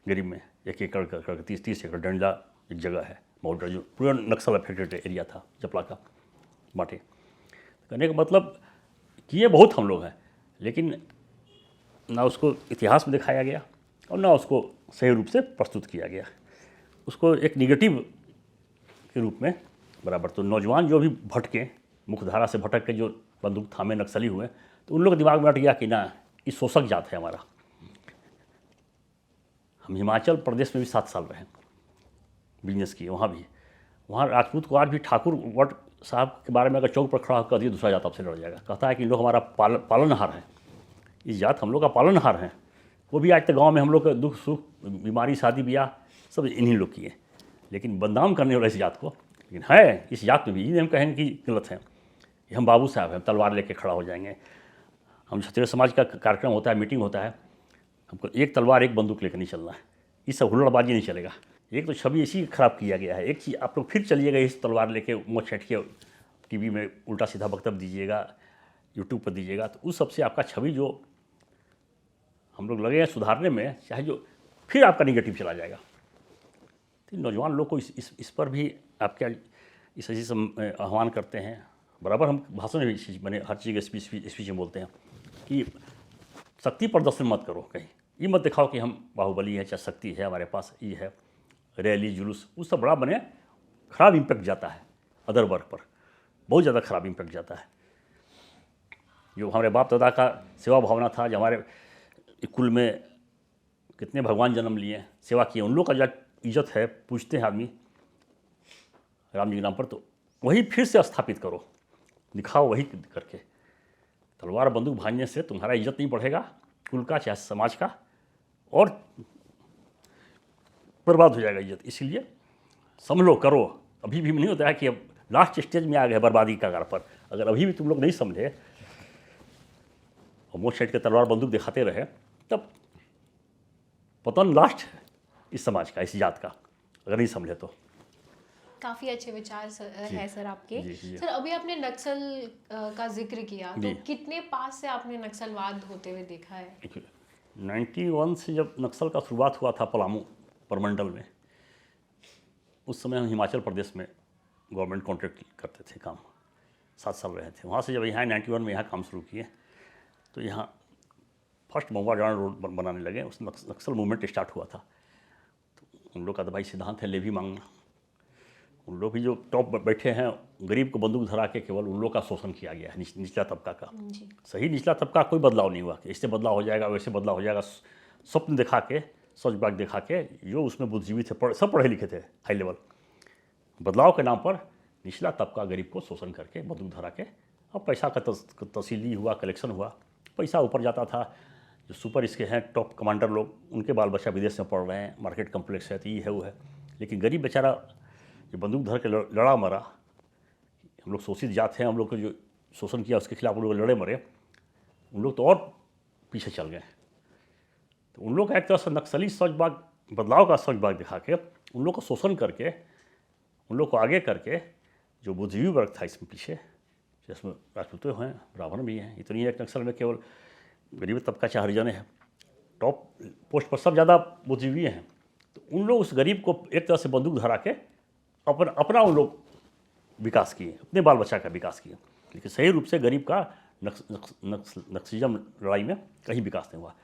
गरीब में, 1 एकड़ कर 30 एकड़। डंडा एक जगह है बॉर्डर जो पूरा नक्सल अफेक्टेड एरिया था जपला का, बांटे। कहने का मतलब किए बहुत हम लोग हैं, लेकिन ना उसको इतिहास में दिखाया गया और ना उसको सही रूप से प्रस्तुत किया गया, उसको एक निगेटिव के रूप में बराबर। तो नौजवान जो भी भटके, मुख्यधारा से भटक के जो बंदूक थामे नक्सली हुए, तो उन लोग के दिमाग में अट गया कि ना ये शोषक जात है हमारा। हम हिमाचल प्रदेश में भी 7 साल रहे, बिजनेस किए वहाँ भी। वहाँ राजपूत को आज भी ठाकुर वट साहब के बारे में अगर चौक पर खड़ा कर दिए दूसरा जात आपसे लड़ जाएगा। कहता है कि लोग हमारा पालनहार है, इस जात हम लोग का पालनहार है। वो भी आज तक गांव में हम लोग का दुख सुख बीमारी शादी ब्याह सब इन्हीं लोग किए। लेकिन बदनाम करने वाला इस जात को, लेकिन है इस जात में भी ये हम कहेंगे कि गलत है। ये हम बाबू साहब हैं, तलवार लेके खड़ा हो जाएंगे। हम क्षत्रिय समाज का कार्यक्रम होता है, मीटिंग होता है, हमको एक तलवार एक बंदूक लेकर नहीं चलना है, ये सब हुल्लड़बाजी नहीं चलेगा। एक तो छवि इसी खराब किया गया है। एक चीज़ आप लोग फिर चलिएगा इस तलवार लेके मुँह छेट के टीवी में उल्टा सीधा वक्तव्य दीजिएगा, यूट्यूब पर दीजिएगा, तो उस सबसे आपका छवि जो हम लोग लगे हैं सुधारने में, चाहे जो फिर आपका निगेटिव चला जाएगा। तो नौजवान लोग को इस पर भी आप क्या इस चीज़ से आह्वान करते हैं। बराबर हम भाषण में भी इस चीज़ मैंने हर चीज़ स्पीच में बोलते हैं कि शक्ति प्रदर्शन मत करो, कहीं ये मत दिखाओ कि हम बाहुबली है, चाहे शक्ति है हमारे पास, ये है रैली जुलूस, उस सब बड़ा बने खराब इम्पैक्ट जाता है अदर वर्ग पर, बहुत ज़्यादा खराब इम्पैक्ट जाता है। जो हमारे बाप दादा का सेवा भावना था, जो हमारे कुल में कितने भगवान जन्म लिए, सेवा किए, उन लोग का जो इज्जत है, पूछते हैं आदमी राम जी के नाम पर, तो वही फिर से स्थापित करो, दिखाओ वही करके। तलवार बंदूक भाजने से तुम्हारा इज्जत नहीं बढ़ेगा कुल का चाहे समाज का, और बर्बाद हो जाएगा इज्जत। इसलिए समझ लो, करो। अभी भी नहीं होता है कि अब लास्ट स्टेज में आ गए बर्बादी का कगार पर, अगर अभी भी तुम लोग नहीं समझे और मुँह छेट के तलवार बंदूक दिखाते रहे, तब पतन लास्ट है इस समाज का, इस जात का, अगर नहीं समझे तो। काफ़ी अच्छे विचार है सर आपके। जी। सर, अभी आपने नक्सल का जिक्र किया, तो कितने पास से आपने नक्सलवाद होते हुए देखा है? 91 से जब नक्सल का शुरुआत हुआ था पलामू परमंडल में, उस समय हम हिमाचल प्रदेश में गवर्नमेंट कॉन्ट्रैक्ट करते थे काम, 7 साल रहे थे। वहाँ से जब यहाँ 91 में यहाँ काम शुरू किए, तो यहाँ फर्स्ट महुआ डांड रोड बनाने लगे, उस नक्सल मूवमेंट स्टार्ट हुआ था। उन लोग का तो भाई सिद्धांत है लेवी मांगना। उन लोग भी जो टॉप बैठे हैं, गरीब को बंदूक धरा के केवल उन लोग का शोषण किया गया है, निचला तबका का। जी। सही निचला तबका कोई बदलाव नहीं हुआ कि इससे बदलाव हो जाएगा, वैसे बदलाव हो जाएगा। स्वप्न दिखा के, सच बात दिखा के, जो उसमें बुद्धिजीवी थे, सब पढ़े लिखे थे हाई लेवल, बदलाव के नाम पर निचला तबका गरीब को शोषण करके बंदूक धरा के, अब पैसा का तसीली हुआ, कलेक्शन हुआ, पैसा ऊपर जाता था। जो सुपर इसके हैं टॉप कमांडर लोग, उनके बाल बच्चा विदेश में पढ़ रहे हैं, मार्केट कम्प्लेक्स है, तो ये है वो है। लेकिन गरीब बेचारा जो बंदूक धर के लड़ा मरा, हम लोग शोषित जात हैं, हम लोग को जो शोषण किया उसके खिलाफ उन लोग लड़े मरे, उन लोग तो और पीछे चल गए। तो उन लोग का एक तरह से नक्सली सचबाग, बदलाव का सचबाग दिखा के, उन लोग को शोषण करके, उन लोग को आगे करके, जो बुद्धिजीवी वर्ग था इसमें पीछे, जिसमें राजपूत हैं, ब्राह्मण भी हैं, इतनी एक नक्सल में केवल गरीब तबका चाहे हरिजन है, टॉप पोस्ट पर सब ज़्यादा बुद्धिजीवी हैं। तो उन लोग उस गरीब को एक तरह से बंदूक धरा के अपना उन लोग विकास किए, अपने बाल बच्चा का विकास किए। लेकिन सही रूप से गरीब का नक्सलिज्म लड़ाई में कहीं विकास नहीं हुआ।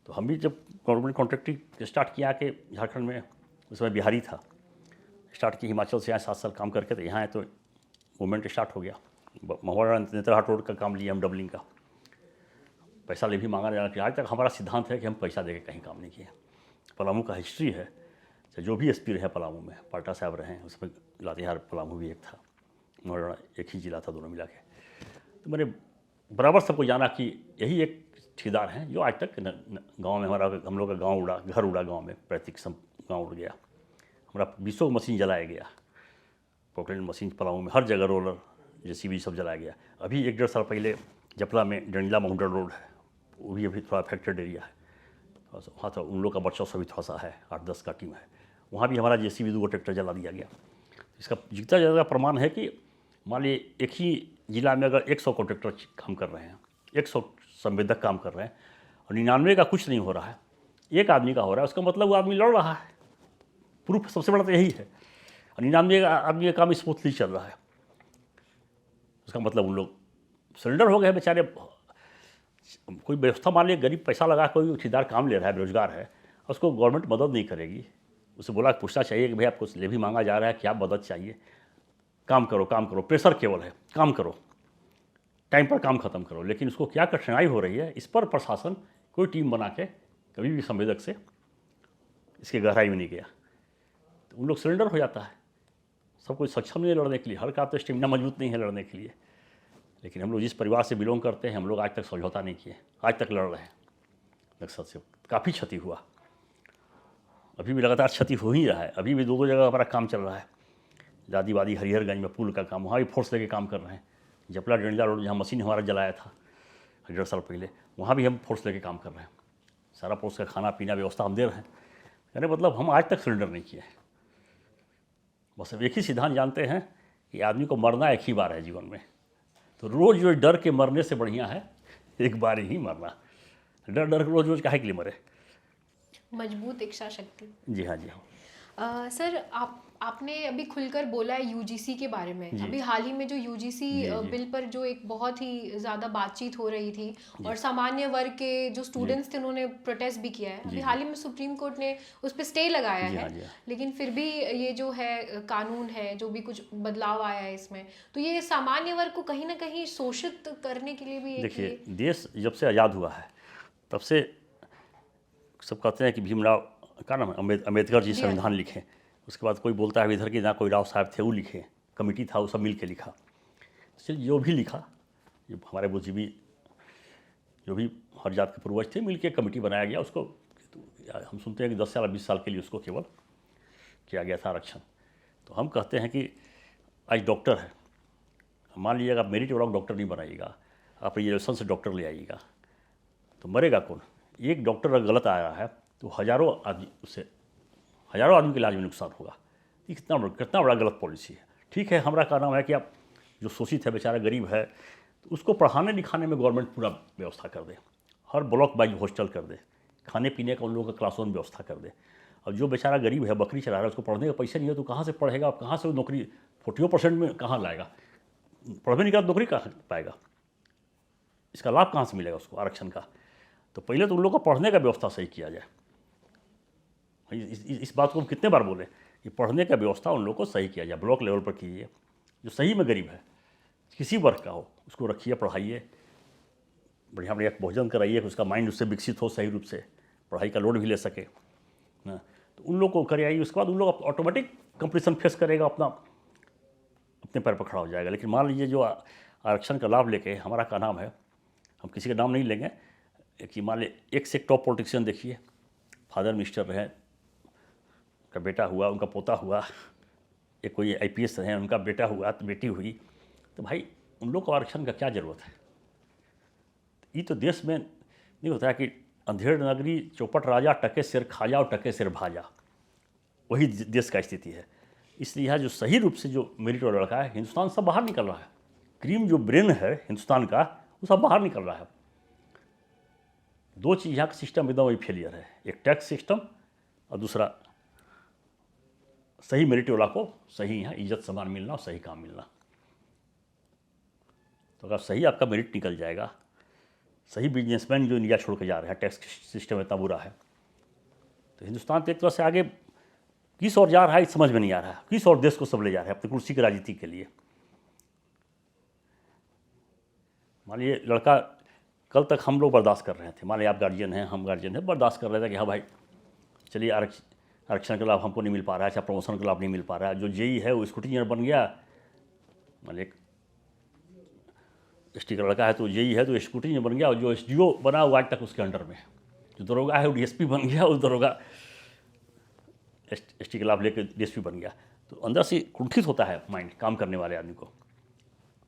तो हम भी जब गवर्नमेंट कॉन्ट्रैक्टिंग स्टार्ट किया कि झारखंड में, उस समय बिहारी था, स्टार्ट की हिमाचल से, यहाँ 7 साल काम करके, तो यहाँ है तो मूवमेंट स्टार्ट हो गया। महुआ नेतरहाट रोड का काम लिया हम, डबलिंग का, पैसा ले भी मांगा जाना कि आज तक हमारा सिद्धांत है कि हम पैसा देके कहीं काम नहीं किए। पलामू का हिस्ट्री है, जो भी एसपी रहे पलामू में, पाल्टा साहब रहे, उसमें लातेहार पलामू भी एक था, मोहरा एक ही जिला था, दोनों मिला के। तो मैंने बराबर सबको जाना कि यही एक ठेकेदार हैं जो आज तक गांव में, हम लोग का गांव उड़ा, घर उड़ा गांव में, पैतृक गांव उड़ गया, हमारा 20 मशीन जलाया गया, पोकलेन मशीन पलामू में, हर जगह रोलर जेसीबी सब जलाया गया। अभी 1-1.5 साल पहले जपला में डंडला माउंटेन रोड है, वो भी अभी थोड़ा अफेक्टेड एरिया है, वहाँ तो उन लोग का वर्चस्व भी थोड़ा सा है, 8-10 का टीम है, वहाँ भी हमारा जेसीबी 2 ट्रैक्टर जला दिया गया। इसका जितना ज़्यादा प्रमाण है कि मान लीजिए एक ही जिला में अगर 100 कॉन्ट्रैक्टर काम कर रहे हैं, 100 संवेदक काम कर रहे हैं, और 99 का कुछ नहीं हो रहा है, एक आदमी का हो रहा है, उसका मतलब वो आदमी लड़ रहा है। प्रूफ सबसे बड़ा तो यही है। और 99 आदमी का काम स्मूथली चल रहा है, उसका मतलब उन लोग सरेंडर हो गए बेचारे। कोई व्यवस्था, मान लीजिए गरीब पैसा लगा, कोई ठेकेदार काम ले रहा है, बेरोजगार है, उसको गवर्नमेंट मदद नहीं करेगी, उसे बोला पूछना चाहिए कि भाई आपको ले भी मांगा जा रहा है, क्या मदद चाहिए, काम करो, काम करो, प्रेशर केवल है, काम करो, टाइम पर काम खत्म करो। लेकिन उसको क्या कठिनाई हो रही है, इस पर प्रशासन कोई टीम बना के कभी भी संवेदक से इसके गहराई में नहीं गया, तो उन लोग सरेंडर हो जाता है। सब कोई सक्षम नहीं है लड़ने के लिए, हर का तो स्टेमिना मजबूत नहीं है लड़ने के लिए। लेकिन हम लोग जिस परिवार से बिलोंग करते हैं, हम लोग आज तक समझौता नहीं किए, आज तक लड़ रहे हैं नक्सल से। काफ़ी क्षति हुआ, अभी भी लगातार क्षति हो ही रहा है, अभी भी 2 जगह हमारा काम चल रहा है। जादीवादी हरिहरगंज में पुल का काम, वहाँ भी फोर्स लेके काम कर रहे हैं। जपला डंडला रोड जहाँ मशीन हमारा जलाया था 1.5 साल पहले, वहाँ भी हम फोर्स लेके काम कर रहे हैं। सारा फोर्स का खाना पीना व्यवस्था हम दे रहे हैं। यानी मतलब हम आज तक सरेंडर नहीं किए। बस अब एक ही सिद्धांत जानते हैं कि आदमी को मरना एक ही बार है जीवन में, तो रोज़ रोज डर के मरने से बढ़िया है एक बार ही मरना। डर डर रोज रोज काहे के लिए मरे। मजबूत इच्छा शक्ति। जी हाँ, जी हाँ। सर आपने अभी खुलकर बोला है यूजीसी के बारे में। अभी हाल ही में जो यूजीसी बिल पर जो एक बहुत ही ज़्यादा बातचीत हो रही थी, और सामान्य वर्ग के जो स्टूडेंट्स थे उन्होंने प्रोटेस्ट भी किया है। अभी हाल ही में सुप्रीम कोर्ट ने उस पर स्टे लगाया है, लेकिन फिर भी ये जो है कानून है, जो भी कुछ बदलाव आया है इसमें, तो ये सामान्य वर्ग को कहीं ना कहीं शोषित करने के लिए भी। देखिए, देश जब से आज़ाद हुआ है तब से सब कहते हैं कि भीमराव का नाम अम्बेडकर जी संविधान लिखे, उसके बाद कोई बोलता है इधर के ना कोई राव साहब थे वो लिखे, कमेटी था वो सब मिल के लिखा। चलिए जो भी लिखा, जो हमारे बुद्धिजीवी जो भी हर जात के पूर्वज थे मिल के कमेटी बनाया गया, उसको हम सुनते हैं कि 10 साल 20 साल के लिए उसको केवल किया गया था आरक्षण। तो हम कहते हैं कि आज डॉक्टर है, मान लीजिएगा आप मेरिट वाला डॉक्टर नहीं बनाइएगा, आप रिजर्वेशन से डॉक्टर ले आइएगा, तो मरेगा कौन। एक डॉक्टर अगर गलत आया है तो हज़ारों आदमी के इलाज में नुकसान होगा। ये कितना बड़ा गलत पॉलिसी है। ठीक है, हमारा कहना है कि आप जो शोषित है, बेचारा गरीब है, तो उसको पढ़ाने लिखाने में गवर्नमेंट पूरा व्यवस्था कर दे, हर ब्लॉक वाइज हॉस्टल कर दे, खाने पीने का उन लोगों का क्लासरूम व्यवस्था कर दे। और जो बेचारा गरीब है, बकरी चला रहा है, उसको पढ़ने का पैसा नहीं है, तो कहाँ से पढ़ेगा, आप कहाँ से नौकरी 40% में कहाँ लाएगा, पढ़ने निकाल नौकरी कहाँ पाएगा, इसका लाभ कहाँ से मिलेगा उसको आरक्षण का। तो पहले तो उन लोगों को पढ़ने का व्यवस्था सही किया जाए, इस बात को हम कितने बार बोले कि पढ़ने का व्यवस्था उन लोगों को सही किया जाए, ब्लॉक लेवल पर कीजिए। जो सही में गरीब है, किसी वर्ग का हो, उसको रखिए, पढ़ाइए, बढ़िया बढ़िया भोजन कराइए, उसका माइंड उससे विकसित हो सही रूप से, पढ़ाई का लोड भी ले सके ना। तो उन लोग को कराइए, उसके बाद उन लोग ऑटोमेटिक कंपटीशन फेस करेगा, अपने पैर पर खड़ा हो जाएगा। लेकिन मान लीजिए जो आरक्षण का लाभ लेके, हमारा का नाम है, हम किसी का नाम नहीं लेंगे, कि मान लीजिए एक से एक टॉप पॉलिटिशियन देखिए, फादर मिनिस्टर रहे, उनका बेटा हुआ, उनका पोता हुआ, एक कोई IPS रहे, उनका बेटा हुआ तो बेटी हुई, तो भाई उन लोग को आरक्षण का क्या ज़रूरत है? ये तो देश में नहीं होता है कि अंधेड़ नगरी चौपट राजा, टके सिर खाजा और टके सिर भाजा, वही देश का स्थिति है। इसलिए यहाँ जो सही रूप से जो मेरिट वाला लड़का है, हिंदुस्तान सब बाहर निकल रहा है। क्रीम जो ब्रेन है हिंदुस्तान का, वो सब बाहर निकल रहा है। दो चीज़ यहाँ का सिस्टम एकदम वही फेलियर है, एक टैक्स सिस्टम और दूसरा सही मेरिट वाला को सही यहाँ इज्जत सम्मान मिलना और सही काम मिलना। तो अगर सही आपका मेरिट निकल जाएगा, सही बिजनेसमैन जो इंडिया छोड़ के जा रहे हैं, टैक्स सिस्टम इतना बुरा है, तो हिंदुस्तान तो एक तरह से आगे किस ओर जा रहा है समझ में नहीं आ रहा है, किस और देश को सब ले जा रहे हैं अपनी कुर्सी की राजनीति के लिए। मान लीजिए लड़का, कल तक हम लोग बर्दाश्त कर रहे थे, मान लीजिए आप गार्जियन हैं, हम गार्जियन हैं, बर्दाश्त कर रहे थे कि हाँ भाई चलिए आरक्षण का लाभ हमको नहीं मिल पा रहा है, चाहे प्रमोशन का लाभ नहीं मिल पा रहा है, जो जेई है वो स्कूटी इंजीनियर बन गया, मान लीजिए ST का लड़का है तो जेई है तो स्कूटी इंजीनियर बन गया, और जो SDO बना वो आज तक उसके अंडर में, जो दरोगा है वो DSP बन गया, वो दरोगा ST का लाभ लेकर DSP बन गया। तो अंदर से कुंठित होता है माइंड काम करने वाले आदमी को।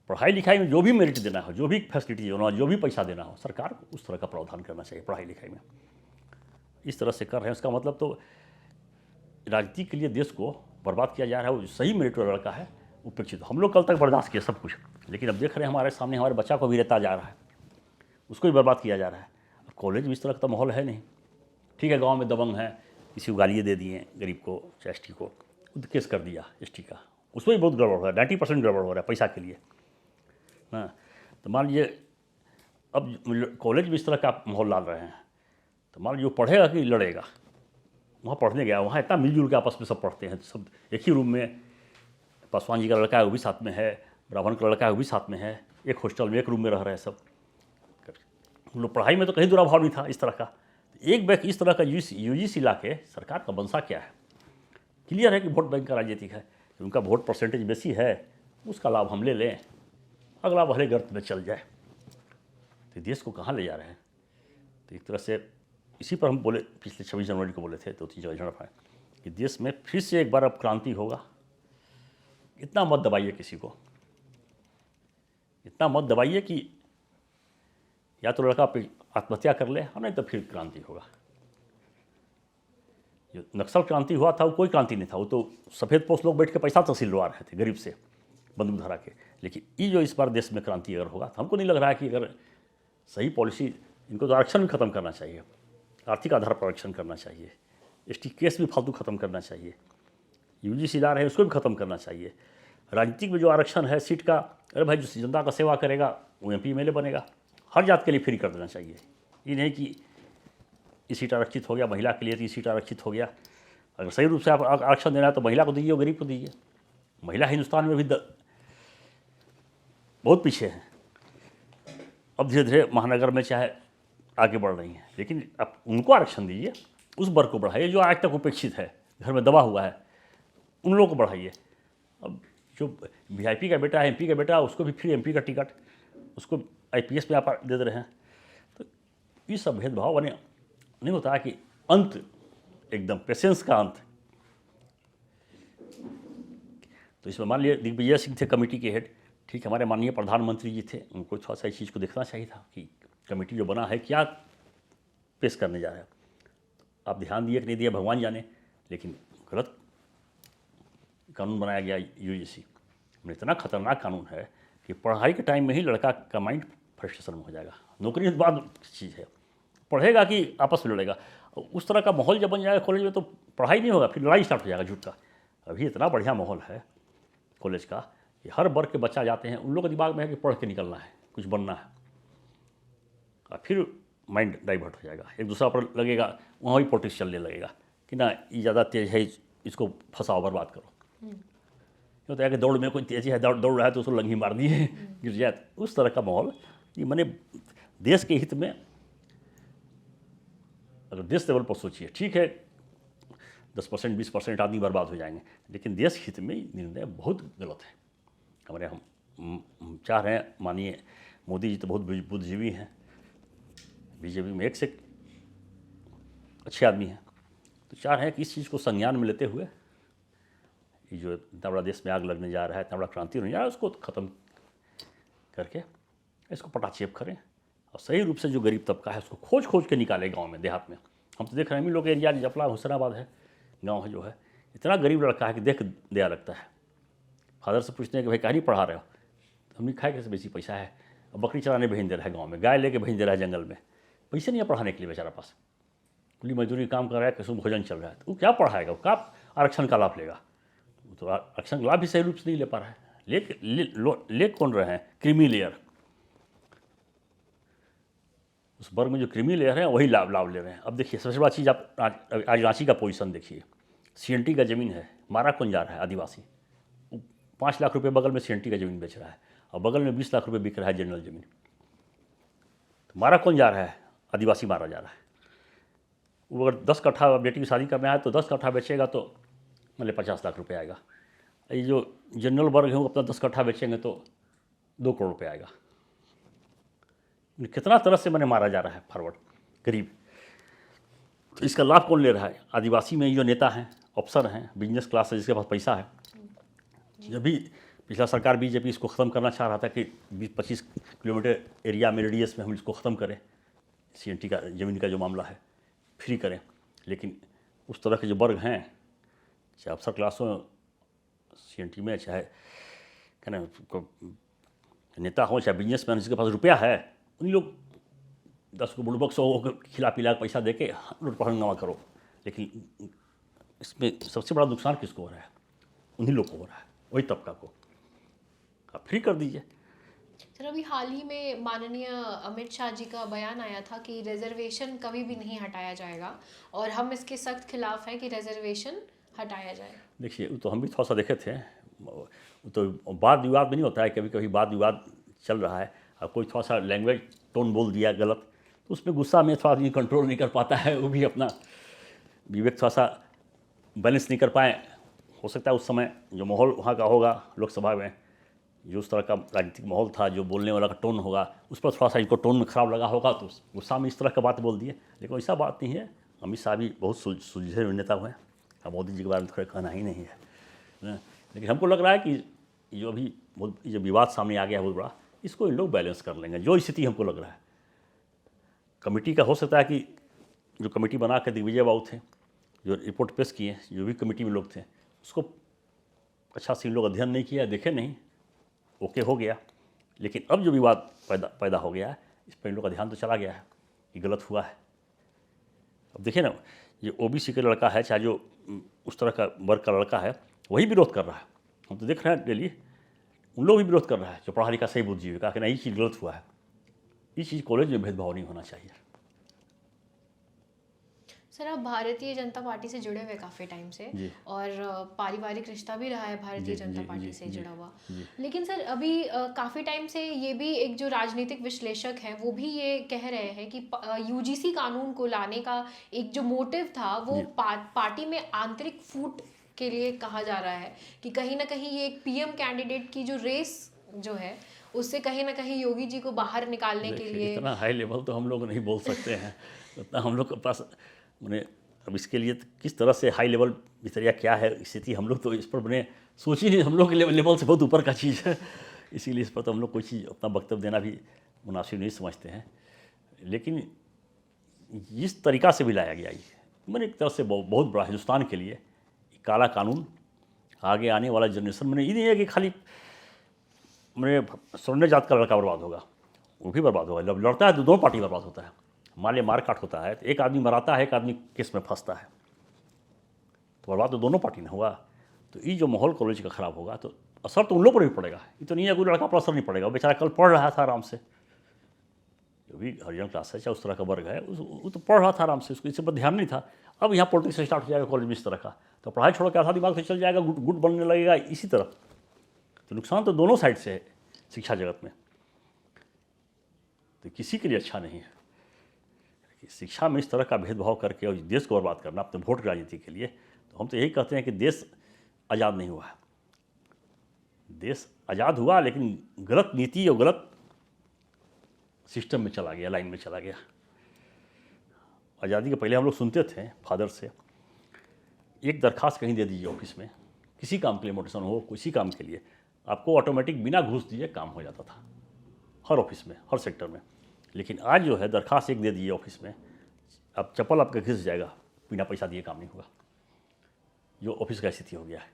पढ़ाई लिखाई में जो भी मेरिट देना हो, जो भी फैसिलिटी होना हो, जो भी पैसा देना हो, सरकार को उस तरह का प्रावधान करना चाहिए पढ़ाई लिखाई में। इस तरह से कर रहे हैं, उसका मतलब तो राजनीति के लिए देश को बर्बाद किया जा रहा है। वो सही मेरिट वाला लड़का है उपेक्षित। हम लोग कल तक बर्दाश्त किया सब कुछ, लेकिन अब देख रहे हैं हमारे सामने हमारे बच्चा को भी रहता जा रहा है, उसको भी बर्बाद किया जा रहा है। अब कॉलेज में इस तरह का माहौल है नहीं। ठीक है, गाँव में दबंग है, किसी को गालियाँ दे दिए, गरीब को चाहे ST को, केस कर दिया ST का, उसमें भी बहुत गड़बड़ हो रहा है, 90% गड़बड़ हो रहा है पैसा के लिए। हाँ, तो मान लीजिए अब कॉलेज में इस तरह का माहौल डाल रहे हैं, तो मान लीजिए वो पढ़ेगा कि लड़ेगा। वहाँ पढ़ने गया, वहाँ इतना मिलजुल के आपस में सब पढ़ते हैं, सब एक ही रूम में, पासवान जी का लड़का है वो भी साथ में है, ब्राह्मण का लड़का है वो भी साथ में है, एक हॉस्टल में एक रूम में रह रहे हैं सब। हम लोग पढ़ाई में तो कहीं दुराभाव नहीं था इस तरह का। एक बैग इस तरह का UGC ला के सरकार का मंशा क्या है? क्लियर है कि वोट बैंक का राजनीतिक है, उनका वोट परसेंटेज बेसी है, उसका लाभ हम ले लें, अगला भले गर्त में चल जाए। तो देश को कहाँ ले जा रहे हैं? तो एक तरह से इसी पर हम बोले, पिछले 26 जनवरी को बोले थे 2-3 जगह झड़प है कि देश में फिर से एक बार अब क्रांति होगा। इतना मत दबाइए किसी को, इतना मत दबाइए कि या तो लड़का आत्महत्या कर ले, नहीं तो फिर क्रांति होगा। जो नक्सल क्रांति हुआ था वो कोई क्रांति नहीं था, वो तो सफ़ेद पोस्ट लोग बैठ के पैसा तहसीलवा रहे थे गरीब से बंदूक धरा के। लेकिन ये जो इस बार देश में क्रांति अगर होगा, तो हमको नहीं लग रहा है कि अगर सही पॉलिसी, इनको तो आरक्षण भी खत्म करना चाहिए, आर्थिक आधार पर आरक्षण करना चाहिए, ST केस भी फालतू खत्म करना चाहिए, UGC ला रहे हैं उसको भी खत्म करना चाहिए। राजनीतिक में जो आरक्षण है सीट का, अरे भाई जो जनता का सेवा करेगा वो MP MLA बनेगा, हर जात के लिए फ्री कर देना चाहिए। ये नहीं कि ये सीट आरक्षित हो गया महिला के लिए तो ये सीट आरक्षित हो गया। अगर सही रूप से आप आरक्षण देना है तो महिला को दीजिए और गरीब को दीजिए। महिला हिंदुस्तान में भी बहुत पीछे है, अब धीरे धीरे महानगर में चाहे आगे बढ़ रही हैं, लेकिन आप उनको आरक्षण दीजिए, उस वर्ग को बढ़ाइए जो आज तक उपेक्षित है, घर में दबा हुआ है, उन लोगों को बढ़ाइए। अब जो VIP का बेटा है, MP का बेटा, उसको भी फ्री MP का टिकट, उसको IPS में आप दे रहे हैं। तो ये सब भेदभाव नहीं होता है कि अंत एकदम पेशेंस का अंत। तो इसमें मान लिया दिग्विजय सिंह थे कमेटी के हेड, ठीक, हमारे माननीय प्रधानमंत्री जी थे, उनको थोड़ा सा इस चीज़ को देखना चाहिए था कि कमेटी जो बना है क्या पेश करने जा रहा है। आप ध्यान दिए कि नहीं दिया भगवान जाने, लेकिन गलत कानून बनाया गया UGC में। इतना खतरनाक कानून है कि पढ़ाई के टाइम में ही लड़का का माइंड फ्रस्ट्रेशन में हो जाएगा। नौकरी के बाद चीज़ है, पढ़ेगा कि आपस में लड़ेगा। उस तरह का माहौल जब बन जाएगा कॉलेज में तो पढ़ाई नहीं होगा, फिर लड़ाई स्टार्ट हो जाएगा झूठ का। अभी इतना बढ़िया माहौल है कॉलेज का कि हर वर्ग के बच्चा जाते हैं, उन लोगों के दिमाग में है कि पढ़ के निकलना है, कुछ बनना है, और फिर माइंड डाइवर्ट हो जाएगा, एक दूसरा पर लगेगा, वहाँ भी पॉलिटिक्स चलने लगेगा। कि ना ये ज़्यादा तेज़ है, इसको फंसाओ, बर्बाद करो। ये होता है कि दौड़ में कोई तेज़ी है, दौड़ रहा है तो उसको लंघी मार दी है, गिर जाए, उस तरह का माहौल। ये मैंने देश के हित में, अगर देश लेवल पर सोचिए, ठीक है 10% 20% आदमी बर्बाद हो जाएंगे, लेकिन देश हित में निर्णय बहुत गलत है। हमारे हम चाह रहे हैं, मानिए मोदी जी तो बहुत बुद्धिजीवी हैं, बीजेपी में एक से एक अच्छे आदमी हैं, तो चाह रहे हैं कि इस चीज़ को संज्ञान में लेते हुए ये जो इतना बड़ा देश में आग लगने जा रहा है, इतना बड़ा क्रांति होने जा रहा है, उसको ख़त्म करके इसको पटाक्षेप करें और सही रूप से जो गरीब तबका है उसको खोज खोज के निकाले गांव में, देहात में। हम तो देख रहे हैं, हम लोग एरिया जपला हुसैनाबाद है, गांव है जो है, इतना गरीब लड़का है कि देख दया लगता है। फादर से पूछते हैं कि भाई कहाँ नहीं पढ़ा रहे हो, तो हमने खाए कैसे बेची पैसा है, अब बकरी चराने भेज दे रहा है गाँव में, गाय लेके भेज दे रहा है जंगल में, पैसे नहीं है पढ़ाने के लिए बेचारा पास, कुली मजदूरी काम कर रहा है, कैसे भोजन चल रहा है, तो वो क्या पढ़ाएगा, वो क्या आरक्षण का लाभ लेगा, तो आरक्षण का लाभ भी सही रूप से नहीं ले पा रहा है। ले कौन रहे हैं, क्रीमी लेयर, उस वर्ग में जो क्रीमी लेयर है वही लाभ ले रहे हैं। अब देखिए सबसे बड़ा चीज़, आप आज रांची का पोजीशन देखिए, सीएनटी का ज़मीन है, मारा कौन जा रहा है, आदिवासी, 5 लाख रुपए बगल में सीएनटी का ज़मीन बेच रहा है और बगल में 20 लाख रुपए बिक रहा है जनरल ज़मीन, तो मारा कौन जा रहा है, आदिवासी मारा जा रहा है। वो अगर 10 कट्ठा बेटी की शादी करना है तो 10 कट्ठा बेचेगा तो मतलब 50 लाख रुपए आएगा। ये जो जनरल वर्ग है वो अपना 10 कट्ठा बेचेंगे तो 2 करोड़ रुपये आएगा। कितना तरह से मैंने मारा जा रहा है फॉरवर्ड गरीब, तो इसका लाभ कौन ले रहा है, आदिवासी में जो नेता हैं, अफसर हैं, बिजनेस क्लास है, जिसके पास पैसा है। जब भी पिछला सरकार बीजेपी इसको ख़त्म करना चाह रहा था कि 20-25 किलोमीटर एरिया में रेडियस में हम इसको ख़त्म करें, सीएनटी का ज़मीन का जो मामला है फ्री करें, लेकिन उस तरह के जो वर्ग हैं, चाहे अफसर क्लास हो सीएनटी में, चाहे कहना नेता हो, चाहे बिजनेसमैन, जिसके पास रुपया है, उन्हीं लोग 10 को बुड़बक 100 खिला पिला पैसा दे के लूट हंगामा करो। लेकिन इसमें सबसे बड़ा नुकसान किसको हो रहा है, उन्हीं लोग को हो रहा है, वही तबका को। आप फ्री कर दीजिए। सर अभी हाल ही में माननीय अमित शाह जी का बयान आया था कि रिजर्वेशन कभी भी नहीं हटाया जाएगा और हम इसके सख्त खिलाफ हैं कि रिजर्वेशन हटाया जाए। देखिए वो तो हम भी थोड़ा सा देखे थे, तो वाद विवाद भी नहीं होता है, कभी कभी वाद विवाद चल रहा है, अब कोई थोड़ा सा लैंग्वेज टोन बोल दिया गलत, तो उसमें गुस्सा में थोड़ा आदमी कंट्रोल नहीं कर पाता है, वो भी अपना विवेक थोड़ा सा बैलेंस नहीं कर पाए। हो सकता है उस समय जो माहौल वहाँ का होगा लोकसभा में, जो उस तरह का राजनीतिक माहौल था, जो बोलने वाला का टोन होगा, उस पर थोड़ा सा इनको टोन में ख़राब लगा होगा, तो गुस्सा में इस तरह का बात बोल दिए। लेकिन ऐसा बात नहीं है, अमित शाह भी बहुत सुलझे हुए नेता हुए हैं, अब मोदी जी के बारे में थोड़ा कहना ही नहीं है। लेकिन हमको लग रहा है कि जो अभी जो विवाद सामने आ गया है बहुत बड़ा, इसको इन लोग बैलेंस कर लेंगे, जो स्थिति हमको लग रहा है। कमेटी का हो सकता है कि जो कमेटी बना के दिग्विजय बाबू थे, जो रिपोर्ट पेश किए, जो भी कमेटी में लोग थे, उसको अच्छा से इन लोग अध्ययन नहीं किया, देखे नहीं, ओके हो गया। लेकिन अब जो विवाद पैदा हो गया है, इस पर इन लोग का ध्यान तो चला गया है कि गलत हुआ है। अब देखिए ना, ये ओबीसी का लड़का है, चाहे जो उस तरह का वर्ग का लड़का है, वही विरोध कर रहा है। हम तो देख रहे हैं डेली, उन लोग भी विरोध कर रहा है जो पढ़ा लिखा सही बुद्धिजीवी, कहा कि नहीं ये चीज़ गलत हुआ है, ये चीज़ कॉलेज में भेदभाव नहीं होना चाहिए। सर आप भारतीय जनता पार्टी से जुड़े हुए काफ़ी टाइम से, और पारिवारिक रिश्ता भी रहा है भारतीय जनता पार्टी से जुड़ा हुआ, लेकिन सर अभी काफ़ी टाइम से ये भी एक जो राजनीतिक विश्लेषक हैं वो भी ये कह रहे हैं कि यूजीसी कानून को लाने का एक जो मोटिव था वो पार्टी में आंतरिक फूट के लिए कहा जा रहा है, कि कहीं ना कहीं ये एक पीएम कैंडिडेट की जो रेस जो है उससे कहीं ना कहीं योगी जी को बाहर निकालने के लिए। इतना हाई लेवल तो हम लोग नहीं बोल सकते हैं, उतना हम लोग के पास मैंने अब इसके लिए तो किस तरह से हाई लेवल भितरिया क्या है स्थिति, हम लोग तो इस पर मैंने सोची नहीं, हम लोग के लेवल से बहुत ऊपर का चीज़ है, इसीलिए इस पर तो हम लोग कोई चीज़ अपना वक्तव्य देना भी मुनासिब नहीं समझते हैं। लेकिन जिस तरीका से भी लाया गया ये मैंने एक तरह से बहुत बड़ा हिंदुस्तान के लिए काला कानून, आगे आने वाला जनरेशन, मैंने ये नहीं है कि खाली मैंने स्वर्ण जात का लड़का बर्बाद होगा, वो भी बर्बाद होगा, जब लड़ता है तो दोनों पार्टी बर्बाद होता है। मान लिया मारकाट होता है तो एक आदमी मराता है, एक आदमी केस में फंसता है, तो बर्बाद तो दोनों पार्टी ने हुआ। तो ये जो माहौल कॉलेज का ख़राब होगा तो असर तो उन लोगों पर भी पड़ेगा, ये तो नहीं है कोई लड़का पर असर नहीं पड़ेगा, बेचारा कल पढ़ रहा था आराम से, जो भी हरिजन क्लास है, चाहे उस तरह का वर्ग है, वो तो पढ़ रहा था आराम से, उसको इस पर ध्यान नहीं था। अब यहाँ पॉलिटिक्स स्टार्ट हो जाएगा कॉलेज में इस तरह का, तो पढ़ाई छोड़ के आधा दिमाग से चल जाएगा, गुट गुट बनने लगेगा इसी तरह। तो नुकसान तो दोनों साइड से है शिक्षा जगत में, तो किसी के लिए अच्छा नहीं है कि शिक्षा में इस तरह का भेदभाव करके और देश को बर्बाद करना अपने वोट की राजनीति के लिए। तो हम तो यही कहते हैं कि देश आज़ाद नहीं हुआ है, देश आज़ाद हुआ लेकिन गलत नीति और गलत सिस्टम में चला गया, लाइन में चला गया। आज़ादी के पहले हम लोग सुनते थे फादर से, एक दरखास्त कहीं दे दीजिए ऑफिस में, किसी काम के लिए, मोटेशन हो, किसी काम के लिए, आपको ऑटोमेटिक बिना घूस दिए काम हो जाता था, हर ऑफिस में, हर सेक्टर में। लेकिन आज जो है दरखास्त एक दे दीजिए ऑफिस में, अब चप्पल आपका घिस जाएगा, बिना पैसा दिए काम नहीं होगा, जो ऑफिस का स्थिति हो गया है।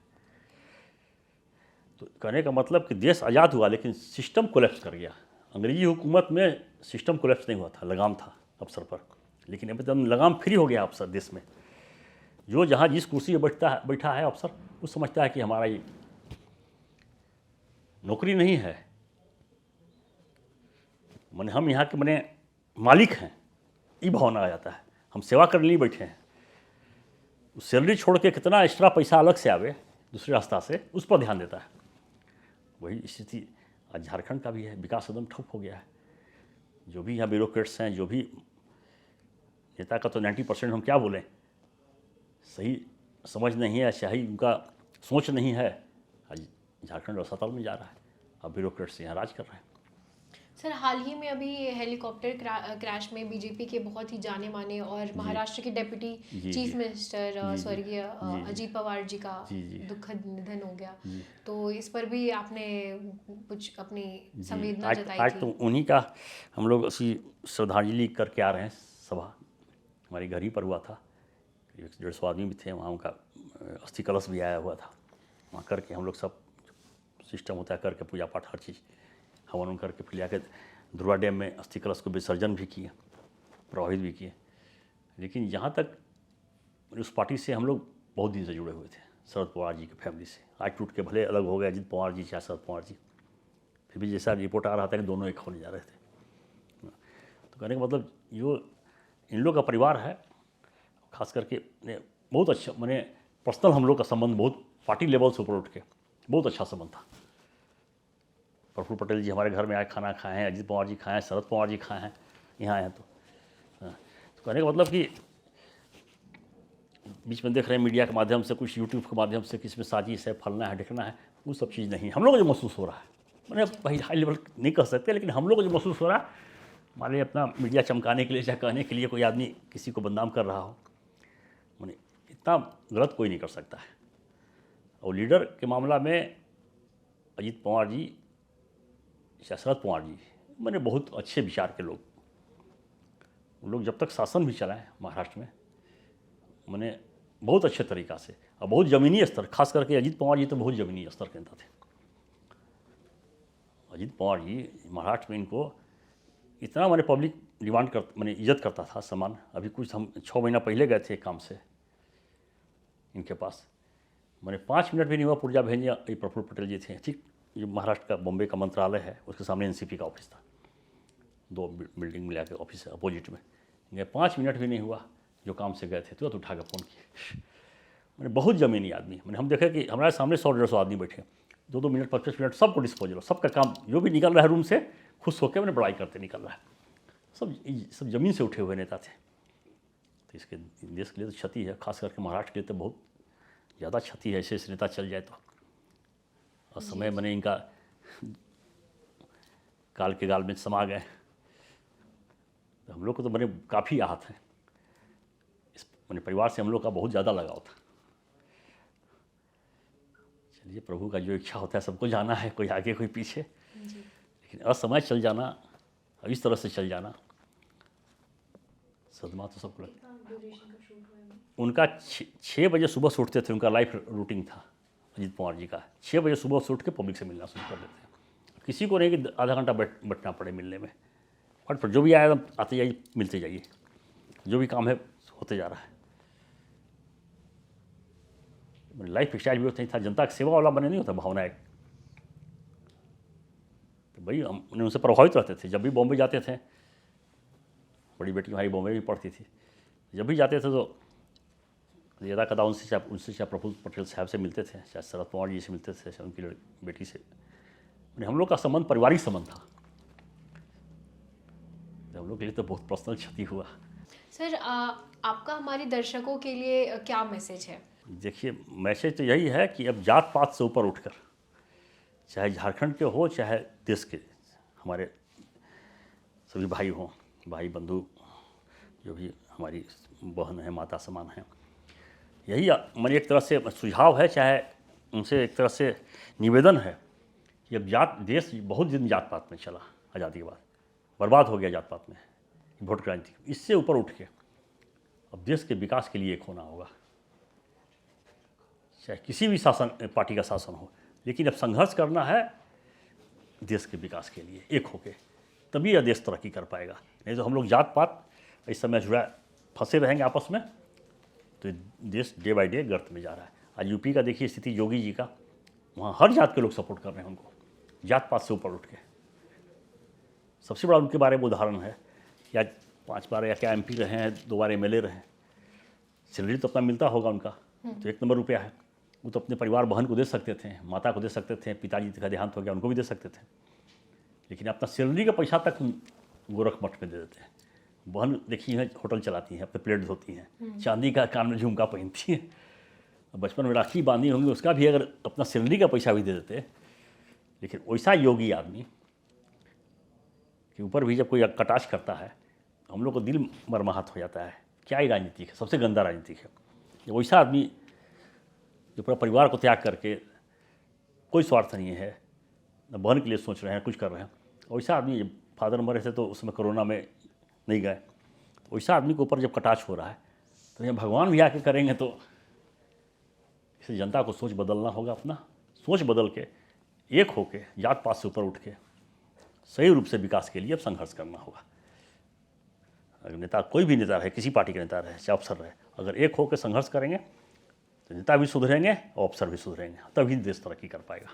तो कहने का मतलब कि देश आज़ाद हुआ लेकिन सिस्टम कोलैप्स कर गया। अंग्रेजी हुकूमत में सिस्टम कोलैप्स नहीं हुआ था, लगाम था अफसर पर, लेकिन अभी तो लगाम फ्री हो गया अफसर देश में। जो जहाँ जिस कुर्सी पर बैठा है अफसर, वो समझता है कि हमारा ये नौकरी नहीं है, माने हम यहाँ के माने मालिक हैं, ये भावना आ जाता है। हम सेवा करने नहीं बैठे हैं, सैलरी छोड़ के कितना एक्स्ट्रा पैसा अलग से आवे दूसरे रास्ता से, उस पर ध्यान देता है। वही स्थिति आज झारखंड का भी है, विकास एकदम ठप हो गया है। जो भी यहाँ ब्यूरोक्रेट्स हैं, जो भी नेता का तो 90% हम क्या बोलें, सही समझ नहीं है, सही उनका सोच नहीं है। आज झारखंड अस्पताल में जा रहा है, अब ब्यूरोक्रेट्स यहाँ राज कर रहे हैं। सर, हाल ही में अभी हेलीकॉप्टर क्रैश में बीजेपी के बहुत ही जाने माने और महाराष्ट्र के डेप्यूटी चीफ मिनिस्टर स्वर्गीय अजीत पवार जी का दुखद निधन हो गया, तो इस पर भी आपने कुछ अपनी संवेदना जताई आज थी। तो उन्हीं का हम लोग उसी श्रद्धांजलि करके आ रहे हैं। सभा हमारे घर ही पर हुआ था, 150 आदमी भी थे वहाँ, उनका अस्थि कलश भी आया हुआ था, वहाँ करके हम लोग सब सिस्टम होता है करके पूजा पाठ हर चीज़ हवन उन करके फिर जाकर ध्रुवा डैम में अस्थि कलश को विसर्जन भी किए, प्रभावित भी किए। लेकिन जहाँ तक उस पार्टी से हम लोग बहुत दिन से जुड़े हुए थे, शरद पवार जी की फैमिली से। आज टूट के भले अलग हो गए अजीत पवार जी चाहे शरद पवार जी, फिर भी जैसा रिपोर्ट आ रहा था कि दोनों एक होने जा रहे थे। तो कहने का मतलब जो इन लोग का परिवार है, खास करके बहुत अच्छा, मैंने पर्सनल हम लोग का संबंध बहुत पार्टी लेवल से ऊपर उठ के बहुत अच्छा संबंध था। प्रफुल्ल पटेल जी हमारे घर में आए, खाना खाए हैं, अजीत पवार जी खाए हैं, शरद पवार जी खाए हैं, यहाँ आए हैं। तो कहने का मतलब कि बीच में देख रहे हैं मीडिया के माध्यम से, कुछ यूट्यूब के माध्यम से, किसी में साजिश है, फलना है, ढकना है, वो सब चीज़ नहीं। हम लोग को जो महसूस हो रहा है, मैंने भाई हाई लेवल नहीं कह सकते, लेकिन हम लोग को जो महसूस हो रहा है, मान लीजिए अपना मीडिया चमकाने के लिए या कहने के लिए कोई आदमी किसी को बदनाम कर रहा हो, मैंने इतना गलत कोई नहीं कर सकता है। और लीडर के मामला में अजीत पवार जी या शरद पवार जी मैंने बहुत अच्छे विचार के लोग, उन लोग जब तक शासन भी चलाएं महाराष्ट्र में, मैंने बहुत अच्छे तरीक़ा से और बहुत ज़मीनी स्तर, खास करके अजीत पवार जी तो बहुत ज़मीनी स्तर के नेता थे। अजीत पवार जी महाराष्ट्र में इनको इतना मैंने पब्लिक डिमांड कर, मैंने इज्जत करता था, सम्मान। अभी कुछ हम 6 महीना पहले गए थे काम से इनके पास, मैंने 5 मिनट भी नहीं हुआ पुर्जा भेजे। ये प्रफुल्ल पटेल जी थे, ठीक जो महाराष्ट्र का बॉम्बे का मंत्रालय है उसके सामने एनसीपी का ऑफिस था, 2 बिल्डिंग मिला के ऑफिस है अपोजिट में। गए 5 मिनट भी नहीं हुआ, जो काम से गए थे तुरंत उठा के फ़ोन किए। मैंने बहुत ज़मीनी आदमी, मैंने हम देखे कि हमारे सामने 100-150 आदमी बैठे, 2-2 मिनट 25 मिनट सबको डिस्पोजल, सबका काम जो भी निकल रहा है रूम से खुश होकर मैंने बड़ाई करते निकल रहा है। सब ज़मीन से उठे हुए नेता थे। तो इसके देश के लिए तो क्षति है, खास करके महाराष्ट्र के लिए तो बहुत ज़्यादा क्षति है, ऐसे नेता चल जाए तो। और समय मैंने इनका काल के गाल में समा गए, तो हम लोग को तो मैंने काफ़ी आहत हैं। इस मैंने परिवार से हम लोग का बहुत ज़्यादा लगाव था। चलिए, प्रभु का जो इच्छा होता है सबको जाना है, कोई आगे कोई पीछे, लेकिन असमय चल जाना और इस तरह से चल जाना सदमा तो सबको लगता। उनका 6 बजे सुबह से उठते थे, उनका लाइफ रूटीन था अजीत पवार जी का। 6 बजे सुबह से उठ के पब्लिक से मिलना शुरू कर देते हैं। किसी को नहीं कि आधा घंटा बैठना पड़े मिलने में, फट जो भी आया आते जाइए, मिलते जाइए, जो भी काम है होते जा रहा है। लाइफ स्टाइल भी होता ही था, जनता की सेवा वाला बने नहीं होता भावना एक। तो भाई हम उनसे प्रभावित रहते थे। जब भी बॉम्बे जाते थे बड़ी बेटी हमारी बॉम्बे में पढ़ती थी। जब भी जाते थे तो ज़्यादा कदा उनसे चाहे प्रफुल्ल पटेल साहब से मिलते थे, चाहे शरद पवार जी से मिलते थे, चाहे उनकी बेटी से। हम लोग का संबंध पारिवारिक संबंध था। हम लोग के लिए तो बहुत पर्सनल क्षति हुआ। सर आपका हमारे दर्शकों के लिए क्या मैसेज है? देखिए, मैसेज तो यही है कि अब जात पात से ऊपर उठकर, चाहे झारखंड के हो चाहे देश के हमारे सभी भाई हों, भाई बंधु जो भी हमारी बहन है, माता समान हैं, यही मेरी एक तरह से सुझाव है, चाहे उनसे एक तरह से निवेदन है कि अब देश बहुत दिन जात पात में चला, आज़ादी के बाद बर्बाद हो गया जात पात में, वोट क्रांति। इससे ऊपर उठ के अब देश के विकास के लिए एक होना होगा, चाहे किसी भी पार्टी का शासन हो, लेकिन अब संघर्ष करना है देश के विकास के लिए एक होके, तभी यह देश तरक्की कर पाएगा। नहीं तो हम लोग जात पात इस समय फंसे रहेंगे आपस में, तो देश डे बाय डे गर्त में जा रहा है। आज यूपी का देखिए स्थिति, योगी जी का, वहाँ हर जात के लोग सपोर्ट कर रहे हैं उनको, जात पात से ऊपर उठ के। सबसे बड़ा उनके बारे में उदाहरण है कि आज 5 बार या क्या MP रहे हैं, 2 बार MLA रहे हैं, सैलरी तो अपना मिलता होगा उनका, तो 1 नंबर रुपया है। वो तो अपने परिवार बहन को दे सकते थे, माता को दे सकते थे, पिताजी का देहांत हो गया उनको भी दे सकते थे, लेकिन अपना सैलरी का पैसा तक गोरख मठ में दे देते हैं। बहन देखी है होटल चलाती हैं, अपने प्लेट धोती हैं, चांदी का कान में झुमका पहनती हैं, बचपन में राखी बांधी होंगी, उसका भी अगर अपना सैलरी का पैसा भी दे देते। लेकिन वैसा योगी आदमी के ऊपर भी जब कोई कटाक्ष करता है, हम लोग को दिल मरमाहत हो जाता है। क्या ही राजनीति है, सबसे गंदा राजनीति है। ये वैसा आदमी जो पूरा परिवार को त्याग करके, कोई स्वार्थ नहीं है, न बहन के लिए सोच रहे हैं, कुछ कर रहे हैं, वैसा आदमी, फादर मरे थे तो उसमें कोरोना में नहीं गए, तो वैसा आदमी के ऊपर जब कटाक्ष हो रहा है, तो ये भगवान भी आके करेंगे, तो इसे जनता को सोच बदलना होगा। अपना सोच बदल के एक होके जात पात से ऊपर उठ के सही रूप से विकास के लिए अब संघर्ष करना होगा। अगर नेता, कोई भी नेता रहे, किसी पार्टी का नेता रहे, चाहे अफसर रहे, अगर एक होकर संघर्ष करेंगे तो नेता भी सुधरेंगे और अफसर भी सुधरेंगे, तभी देश तरक्की कर पाएगा।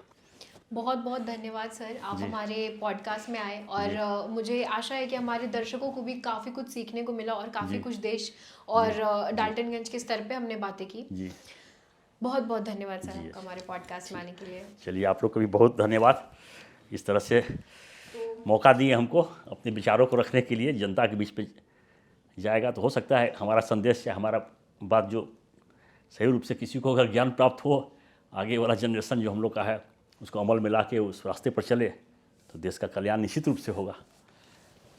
बहुत बहुत धन्यवाद सर, आप हमारे पॉडकास्ट में आए, और मुझे आशा है कि हमारे दर्शकों को भी काफ़ी कुछ सीखने को मिला, और काफ़ी कुछ देश और डाल्टनगंज के स्तर पे हमने बातें की। जी, बहुत बहुत धन्यवाद सर आपका हमारे पॉडकास्ट में आने के लिए। चलिए, आप लोग को भी बहुत धन्यवाद, इस तरह से मौका दिए हमको अपने विचारों को रखने के लिए। जनता के बीच में जाएगा तो हो सकता है हमारा संदेश या हमारा बात जो सही रूप से किसी को अगर ज्ञान प्राप्त हो, आगे वाला जनरेशन जो हम लोग का है उसको अमल में ला के उस रास्ते पर चले, तो देश का कल्याण निश्चित रूप से होगा।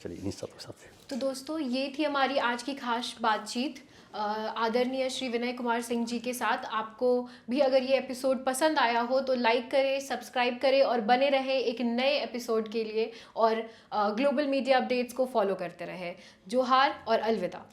चलिए, इन्हीं सब के साथ। तो दोस्तों, ये थी हमारी आज की खास बातचीत आदरणीय श्री विनय कुमार सिंह जी के साथ। आपको भी अगर ये एपिसोड पसंद आया हो तो लाइक करें, सब्सक्राइब करें और बने रहें एक नए एपिसोड के लिए, और ग्लोबल मीडिया अपडेट्स को फॉलो करते रहें। जोहार और अलविदा।